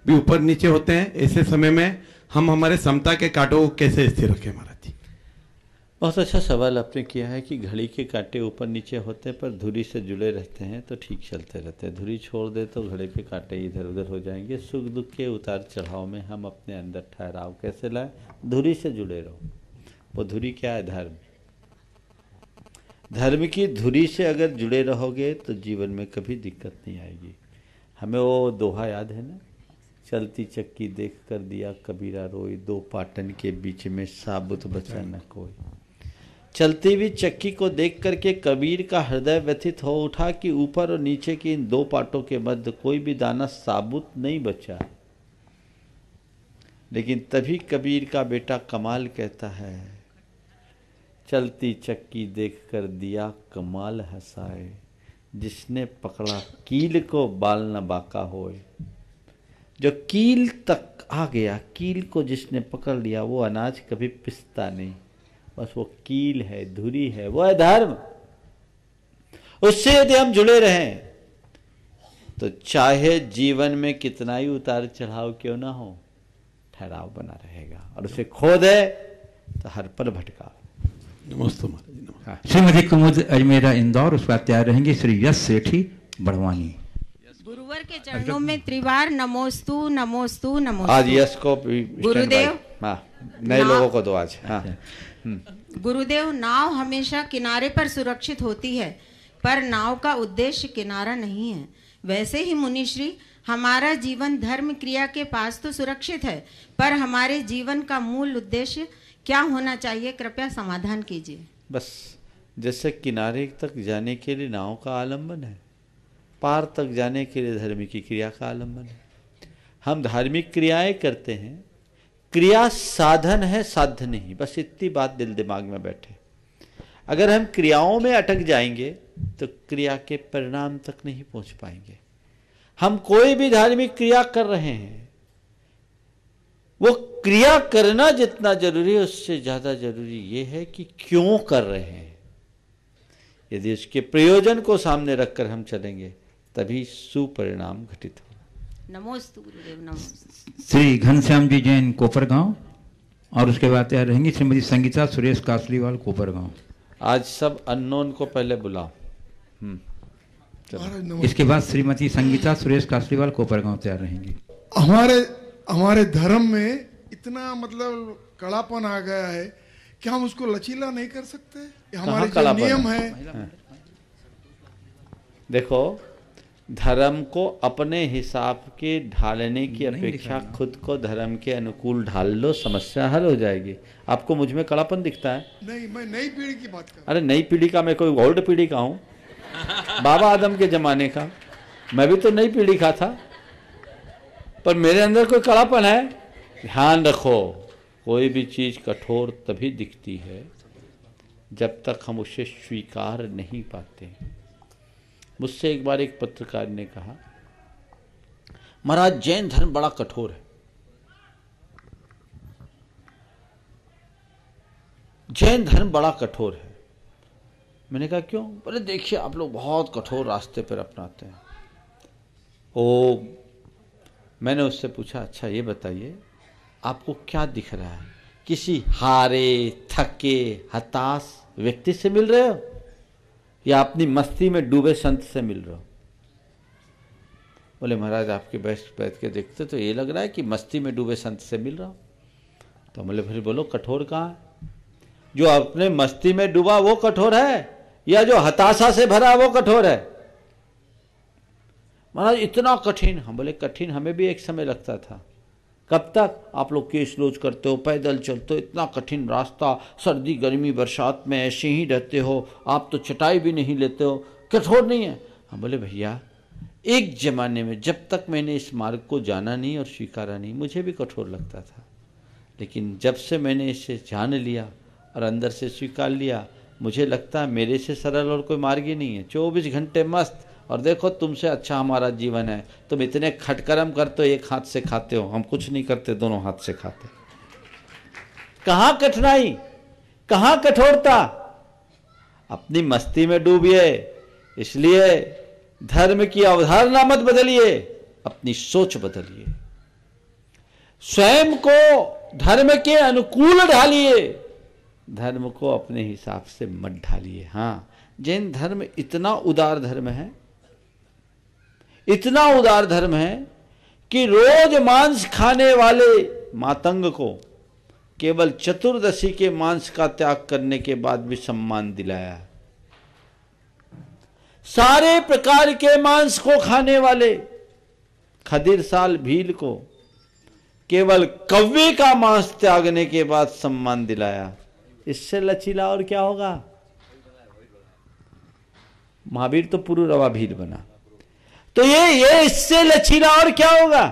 भी ऊपर नीचे होते हैं। ऐसे समय में हम हमारे समता के कांटों को कैसे स्थिर रखें महाराज जी? बहुत अच्छा सवाल आपने किया है कि घड़ी के कांटे ऊपर नीचे होते हैं पर धुरी से जुड़े रहते हैं तो ठीक चलते रहते हैं। धुरी छोड़ दे तो घड़ी के कांटे इधर उधर हो जाएंगे। सुख दुख के उतार चढ़ाव में हम अपने अंदर ठहराव कैसे लाएं? धुरी से जुड़े रहो। वो धुरी क्या है? धर्म। धर्म की धुरी से अगर जुड़े रहोगे तो जीवन में कभी दिक्कत नहीं आएगी। हमें वो दोहा याद है ना, चलती चक्की देख कर दिया कबीरा रोई, दो पाटन के बीच में साबुत बचा न कोई। चलती हुई चक्की को देख करके कबीर का हृदय व्यथित हो उठा कि ऊपर और नीचे की इन दो पाटों के मध्य कोई भी दाना साबुत नहीं बचा। लेकिन तभी कबीर का बेटा कमाल कहता है, चलती चक्की देखकर दिया कमाल हंसाए, जिसने पकड़ा कील को बाल न बाका होए। जो कील तक आ गया, कील को जिसने पकड़ लिया, वो अनाज कभी पिसता नहीं। बस वो कील है, धुरी है, वो है धर्म। उससे यदि हम जुड़े रहें तो चाहे जीवन में कितना ही उतार चढ़ाव क्यों ना हो, ठहराव बना रहेगा। और उसे खो दे तो हर पल भटका। नमस्ते। श्रीमती कुमुद अजमेरा इंदौर। उस पर तैयार रहेंगे श्री यश सेठी बड़वानी। गुरुवर के चरणों में त्रिवार नमोस्तु नमोस्तु नमोस्तु। आज यश को गुरुदेव, हाँ, नए लोगों को दो आज। हाँ। गुरुदेव, नाव हमेशा किनारे पर सुरक्षित होती है, पर नाव का उद्देश्य किनारा नहीं है। वैसे ही मुनिश्री, हमारा जीवन धर्म क्रिया के पास तो सुरक्षित है, पर हमारे जीवन का मूल उद्देश्य क्या होना चाहिए? कृपया समाधान कीजिए। बस जैसे किनारे तक जाने के लिए नाव का आलंबन है, पार तक जाने के लिए धर्म की क्रिया का आलंबन है। हम धार्मिक क्रियाएं करते हैं, क्रिया साधन है, साध्य नहीं। बस इतनी बात दिल दिमाग में बैठे। अगर हम क्रियाओं में अटक जाएंगे तो क्रिया के परिणाम तक नहीं पहुंच पाएंगे। हम कोई भी धार्मिक क्रिया कर रहे हैं, वो क्रिया करना जितना जरूरी है उससे ज्यादा जरूरी ये है कि क्यों कर रहे हैं। यदि उसके प्रयोजन को सामने रखकर हम चलेंगे तभी सुपरिणाम घटित हो। नमोस्तु गुरुदेव, नमोस्तु। श्री घनश्याम जी जैन कोपरगांव। और उसके बाद तैयार रहेंगी श्रीमती संगीता सुरेश कासलीवाल कोपरगांव। आज सब अननोन को पहले बुलाओ। इसके बाद श्रीमती संगीता सुरेश कासलीवाल कोपरगांव तैयार रहेंगी। हमारे धर्म में इतना मतलब कड़ापन आ गया है कि हम उसको लचीला नहीं कर सकते। हमारे जो नियम है। देखो, धर्म को अपने हिसाब के ढालने की अपेक्षा खुद को धर्म के अनुकूल ढाल लो, समस्या हल हो जाएगी। आपको मुझ में कड़ापन दिखता है? नहीं, मैं नई पीढ़ी की बात कर। अरे नई पीढ़ी का? मैं कोई ओल्ड पीढ़ी का हूँ? बाबा आदम के जमाने का। मैं भी तो नई पीढ़ी का था, पर मेरे अंदर कोई कड़ापन है। ध्यान रखो, कोई भी चीज कठोर तभी दिखती है जब तक हम उसे स्वीकार नहीं पाते। मुझसे एक बार एक पत्रकार ने कहा, महाराज जैन धर्म बड़ा कठोर है। जैन धर्म बड़ा कठोर है। मैंने कहा क्यों? बोले देखिए आप लोग बहुत कठोर रास्ते पर अपनाते हैं। ओ, मैंने उससे पूछा, अच्छा ये बताइए आपको क्या दिख रहा है? किसी हारे थके हताश व्यक्ति से मिल रहे हो या अपनी मस्ती में डूबे संत से मिल रहे हो? बोले महाराज आपके बैठ के देखते तो ये लग रहा है कि मस्ती में डूबे संत से मिल रहा हूँ। तो बोले फिर बोलो कठोर कहाँ है? जो अपने मस्ती में डूबा वो कठोर है या जो हताशा से भरा वो कठोर है? महाराज इतना कठिन। हम बोले कठिन हमें भी एक समय लगता था। कब तक? आप लोग केस लॉज करते हो, पैदल चलते हो, इतना कठिन रास्ता, सर्दी गर्मी बरसात में ऐसे ही रहते हो, आप तो चटाई भी नहीं लेते हो, कठोर नहीं है? हम बोले भैया एक जमाने में जब तक मैंने इस मार्ग को जाना नहीं और स्वीकारा नहीं, मुझे भी कठोर लगता था। लेकिन जब से मैंने इसे जान लिया और अंदर से स्वीकार लिया, मुझे लगता है मेरे से सरल और कोई मार्ग ही नहीं है। 24 घंटे मस्त, और देखो तुमसे अच्छा हमारा जीवन है। तुम इतने खटकर्म करते हो, एक हाथ से खाते हो, हम कुछ नहीं करते, दोनों हाथ से खाते। कहाँ कठिनाई, कहाँ कठोरता? अपनी मस्ती में डूबिए। इसलिए धर्म की अवधारणा मत बदलिए, अपनी सोच बदलिए, स्वयं को धर्म के अनुकूल ढालिए, धर्म को अपने हिसाब से मत ढालिए। हाँ, जैन धर्म इतना उदार धर्म है, इतना उदार धर्म है कि रोज मांस खाने वाले मातंग को केवल चतुर्दशी के मांस का त्याग करने के बाद भी सम्मान दिलाया। सारे प्रकार के मांस को खाने वाले खदिर साल भील को केवल कव्वे का मांस त्यागने के बाद सम्मान दिलाया। इससे लचीला और क्या होगा? महावीर तो पुरुरवा भील बना, तो ये इससे लचीला और क्या होगा?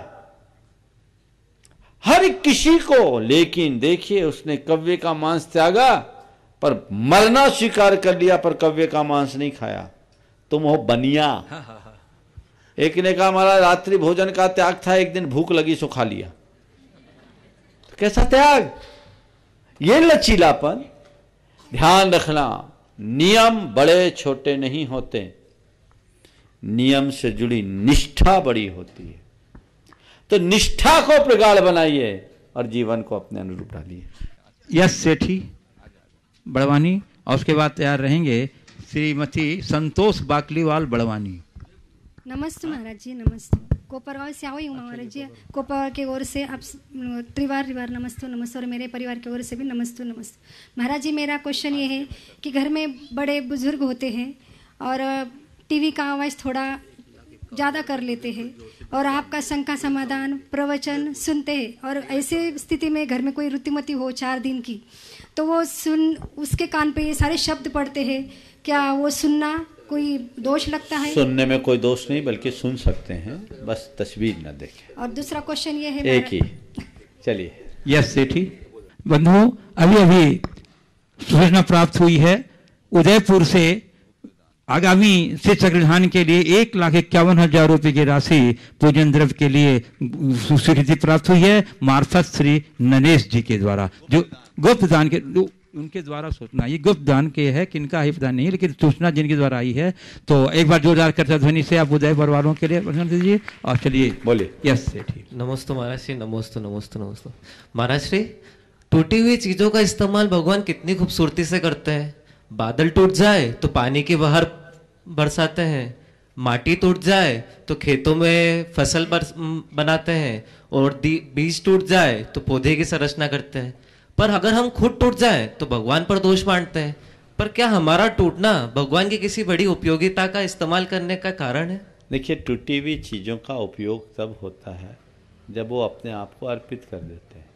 हर किसी को। लेकिन देखिए उसने कव्वे का मांस त्यागा पर मरना स्वीकार कर लिया, पर कव्वे का मांस नहीं खाया। तुम हो बनिया। एक ने कहा हमारा रात्रि भोजन का त्याग था, एक दिन भूख लगी सो खा लिया। तो कैसा त्याग? ये लचीलापन। ध्यान रखना, नियम बड़े छोटे नहीं होते, नियम से जुड़ी निष्ठा बड़ी होती है। तो निष्ठा को प्रगाढ़ बनाइए और जीवन को अपने अनुरूप डालिए। यस सेठी बड़वानी, और उसके बाद तैयार रहेंगे श्रीमती संतोष बाकलीवाल बड़वानी। नमस्ते महाराज जी, नमस्ते। कोपरगांव से आई हूँ महाराज जी। कोपरगांव की ओर से आप त्रिवार नमस्ते नमस्ते, और मेरे परिवार की ओर से भी नमस्ते नमस्ते। महाराज जी मेरा क्वेश्चन ये है कि घर में बड़े बुजुर्ग होते हैं और टीवी का आवाज़ थोड़ा ज़्यादा कर लेते हैं और आपका शंका समाधान प्रवचन सुनते हैं, और ऐसे स्थिति में घर में कोई ऋतुमती हो 4 दिन की, तो वो उसके कान पे ये सारे शब्द पड़ते हैं, क्या वो सुनना कोई दोष लगता है? सुनने में कोई दोष नहीं, बल्कि सुन सकते हैं, बस तस्वीर न देखें। और दूसरा क्वेश्चन ये है, एक ही, चलिए। यस सेठी बंधुओं, अभी अभी सूचना प्राप्त हुई है उदयपुर से आगामी शिव चक्रधान के लिए 1,51,000 रुपए की राशि पूजन द्रव्य के लिए स्वीकृति प्राप्त हुई है मार्फत श्री नरेश जी के द्वारा, जो गुप्त दान के उनके द्वारा सूचना। ये गुप्त दान के है, किनका ही पता नहीं, लेकिन सूचना जिनके द्वारा आई है। तो एक बार जोरदार करता ध्वनि से आप उदय परिवारों के लिए प्रश्न दीजिए और चलिए बोलिए। यस सेठी। नमस्ते महाराज श्री, नमस्ते नमस्ते नमस्ते महाराज श्री। टूटी हुई चीजों का इस्तेमाल भगवान कितनी खूबसूरती से करते हैं। बादल टूट जाए तो पानी की बहार बरसाते हैं, माटी टूट जाए तो खेतों में फसल बनाते हैं, और बीज टूट जाए तो पौधे की संरचना करते हैं। पर अगर हम खुद टूट जाए तो भगवान पर दोष बांटते हैं। पर क्या हमारा टूटना भगवान की किसी बड़ी उपयोगिता का इस्तेमाल करने का कारण है? देखिए, टूटी हुई चीज़ों का उपयोग तब होता है जब वो अपने आप को अर्पित कर देते हैं।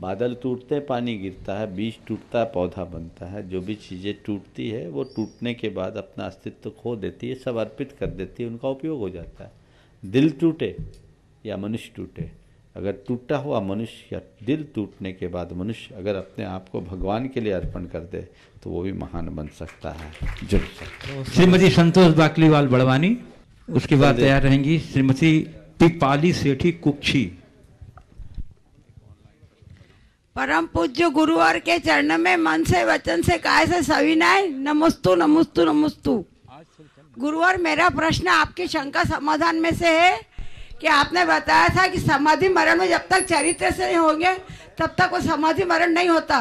बादल टूटते हैं, पानी गिरता है, बीज टूटता है, पौधा बनता है। जो भी चीज़ें टूटती है वो टूटने के बाद अपना अस्तित्व खो देती है, सब अर्पित कर देती है, उनका उपयोग हो जाता है। दिल टूटे या मनुष्य टूटे, अगर टूटा हुआ मनुष्य या दिल टूटने के बाद मनुष्य अगर अपने आप को भगवान के लिए अर्पण कर दे तो वो भी महान बन सकता है, जुड़ सकता है। श्रीमती संतोष बाकलीवाल बड़वानी, उसके बाद तैयार रहेंगी श्रीमती पिपाली सेठी कुक्षी। परम पूज्य गुरुवर के चरण में मन से वचन से काय से सविनय नमस्तु नमस्तु नमस्तु। गुरुवर, मेरा प्रश्न आपकी शंका समाधान में से है कि आपने बताया था कि समाधि मरण में जब तक चरित्र से होंगे तब तक वो समाधि मरण नहीं होता,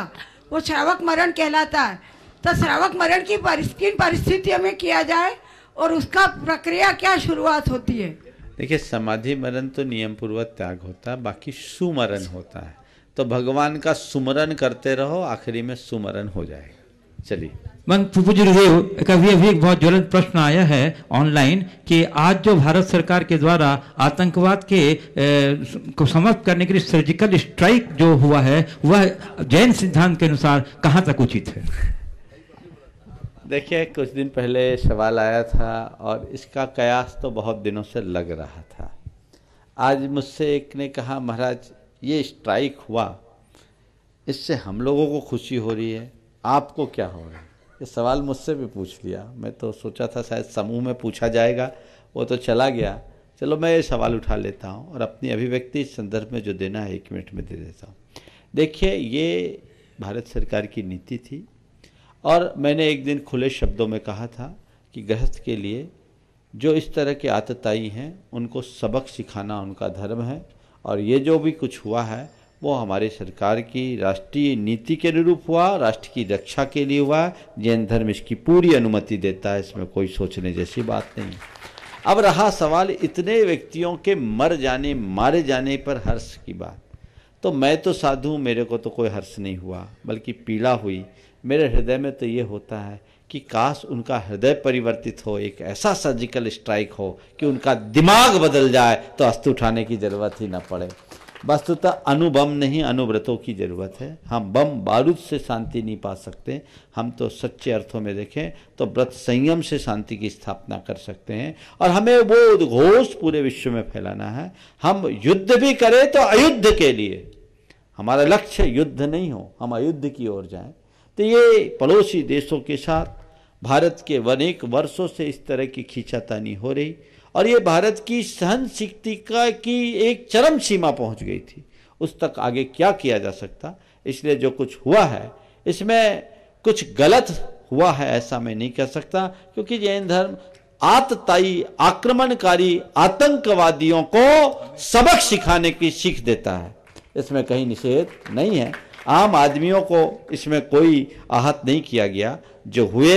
वो श्रावक मरण कहलाता है। तो श्रावक मरण की किन परिस्थितियों में किया जाए और उसका प्रक्रिया क्या शुरुआत होती है? देखिए, समाधि मरण तो नियम पूर्वक त्याग होता है, बाकी सुमरण होता है। तो भगवान का सुमरण करते रहो, आखिरी में सुमरण हो जाएगा। चलिए। पूज्य गुरुदेव, कभी अभी एक बहुत ज्वलंत प्रश्न आया है ऑनलाइन कि आज जो भारत सरकार के द्वारा आतंकवाद के को समाप्त करने के लिए सर्जिकल स्ट्राइक जो हुआ है, वह जैन सिद्धांत के अनुसार कहाँ तक उचित है? देखिए, कुछ दिन पहले सवाल आया था और इसका कयास तो बहुत दिनों से लग रहा था। आज मुझसे एक ने कहा, महाराज ये स्ट्राइक हुआ, इससे हम लोगों को खुशी हो रही है, आपको क्या हो रहा है? ये सवाल मुझसे भी पूछ लिया। मैं तो सोचा था शायद समूह में पूछा जाएगा, वो तो चला गया। चलो मैं ये सवाल उठा लेता हूँ और अपनी अभिव्यक्ति इस संदर्भ में जो देना है 1 मिनट में दे देता हूँ। देखिए, ये भारत सरकार की नीति थी और मैंने एक दिन खुले शब्दों में कहा था कि गृहस्थ के लिए जो इस तरह के आतताई हैं उनको सबक सिखाना उनका धर्म है, और ये जो भी कुछ हुआ है वो हमारी सरकार की राष्ट्रीय नीति के अनुरूप हुआ, राष्ट्र की रक्षा के लिए हुआ। जैन धर्म इसकी पूरी अनुमति देता है, इसमें कोई सोचने जैसी बात नहीं। अब रहा सवाल इतने व्यक्तियों के मर जाने, मारे जाने पर हर्ष की बात, तो मैं तो साधु, मेरे को तो कोई हर्ष नहीं हुआ, बल्कि पीड़ा हुई। मेरे हृदय में तो ये होता है कि काश उनका हृदय परिवर्तित हो, एक ऐसा सर्जिकल स्ट्राइक हो कि उनका दिमाग बदल जाए, तो अस्त्र उठाने की जरूरत ही ना पड़े। वस्तुतः अनुभम नहीं, अनुव्रतों की जरूरत है। हम बम बारूद से शांति नहीं पा सकते, हम तो सच्चे अर्थों में देखें तो व्रत संयम से शांति की स्थापना कर सकते हैं, और हमें वो उद्घोष पूरे विश्व में फैलाना है। हम युद्ध भी करें तो अयुद्ध के लिए, हमारा लक्ष्य युद्ध नहीं हो, हम अयुद्ध की ओर जाएं। तो ये पड़ोसी देशों के साथ भारत के अनेक वर्षों से इस तरह की खींचातानी हो रही, और ये भारत की सहन शक्ति की एक चरम सीमा पहुंच गई थी, उस तक आगे क्या किया जा सकता। इसलिए जो कुछ हुआ है इसमें कुछ गलत हुआ है ऐसा मैं नहीं कह सकता, क्योंकि जैन धर्म आतताई, आक्रमणकारी आतंकवादियों को सबक सिखाने की सीख देता है, इसमें कहीं निषेध नहीं है। आम आदमियों को इसमें कोई आहत नहीं किया गया, जो हुए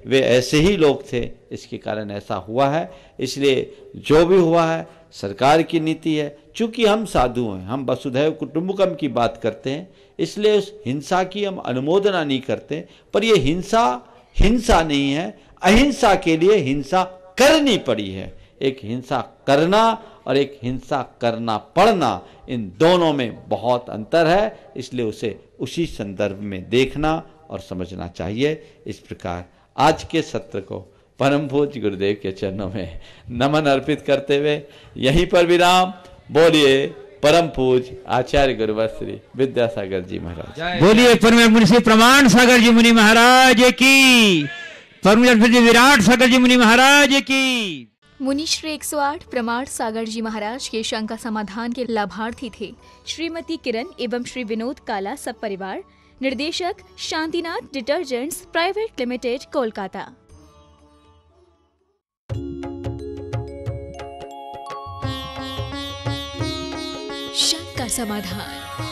वे ऐसे ही लोग थे, इसके कारण ऐसा हुआ है। इसलिए जो भी हुआ है सरकार की नीति है। चूंकि हम साधु हैं, हम वसुधैव कुटुंबकम की बात करते हैं, इसलिए उस हिंसा की हम अनुमोदना नहीं करते। पर ये हिंसा हिंसा नहीं है, अहिंसा के लिए हिंसा करनी पड़ी है। एक हिंसा करना और एक हिंसा करना पड़ना, इन दोनों में बहुत अंतर है, इसलिए उसे उसी संदर्भ में देखना और समझना चाहिए। इस प्रकार आज के सत्र को परम पूज्य गुरुदेव के चरणों में नमन अर्पित करते हुए यहीं पर विराम। बोलिए परम पूज्य आचार्य गुरुवर श्री विद्यासागर जी महाराज। बोलिए परम मुनि प्रमाण सागर जी मुनि महाराज की, परम विराट सागर जी मुनि महाराज की। मुनि श्री 108 प्रमाण सागर जी महाराज के शंका समाधान के लाभार्थी थे श्रीमती किरण एवं श्री विनोद काला सब परिवार। निर्देशक Shantinath detergents private limited, Kolkata. शंका समाधान।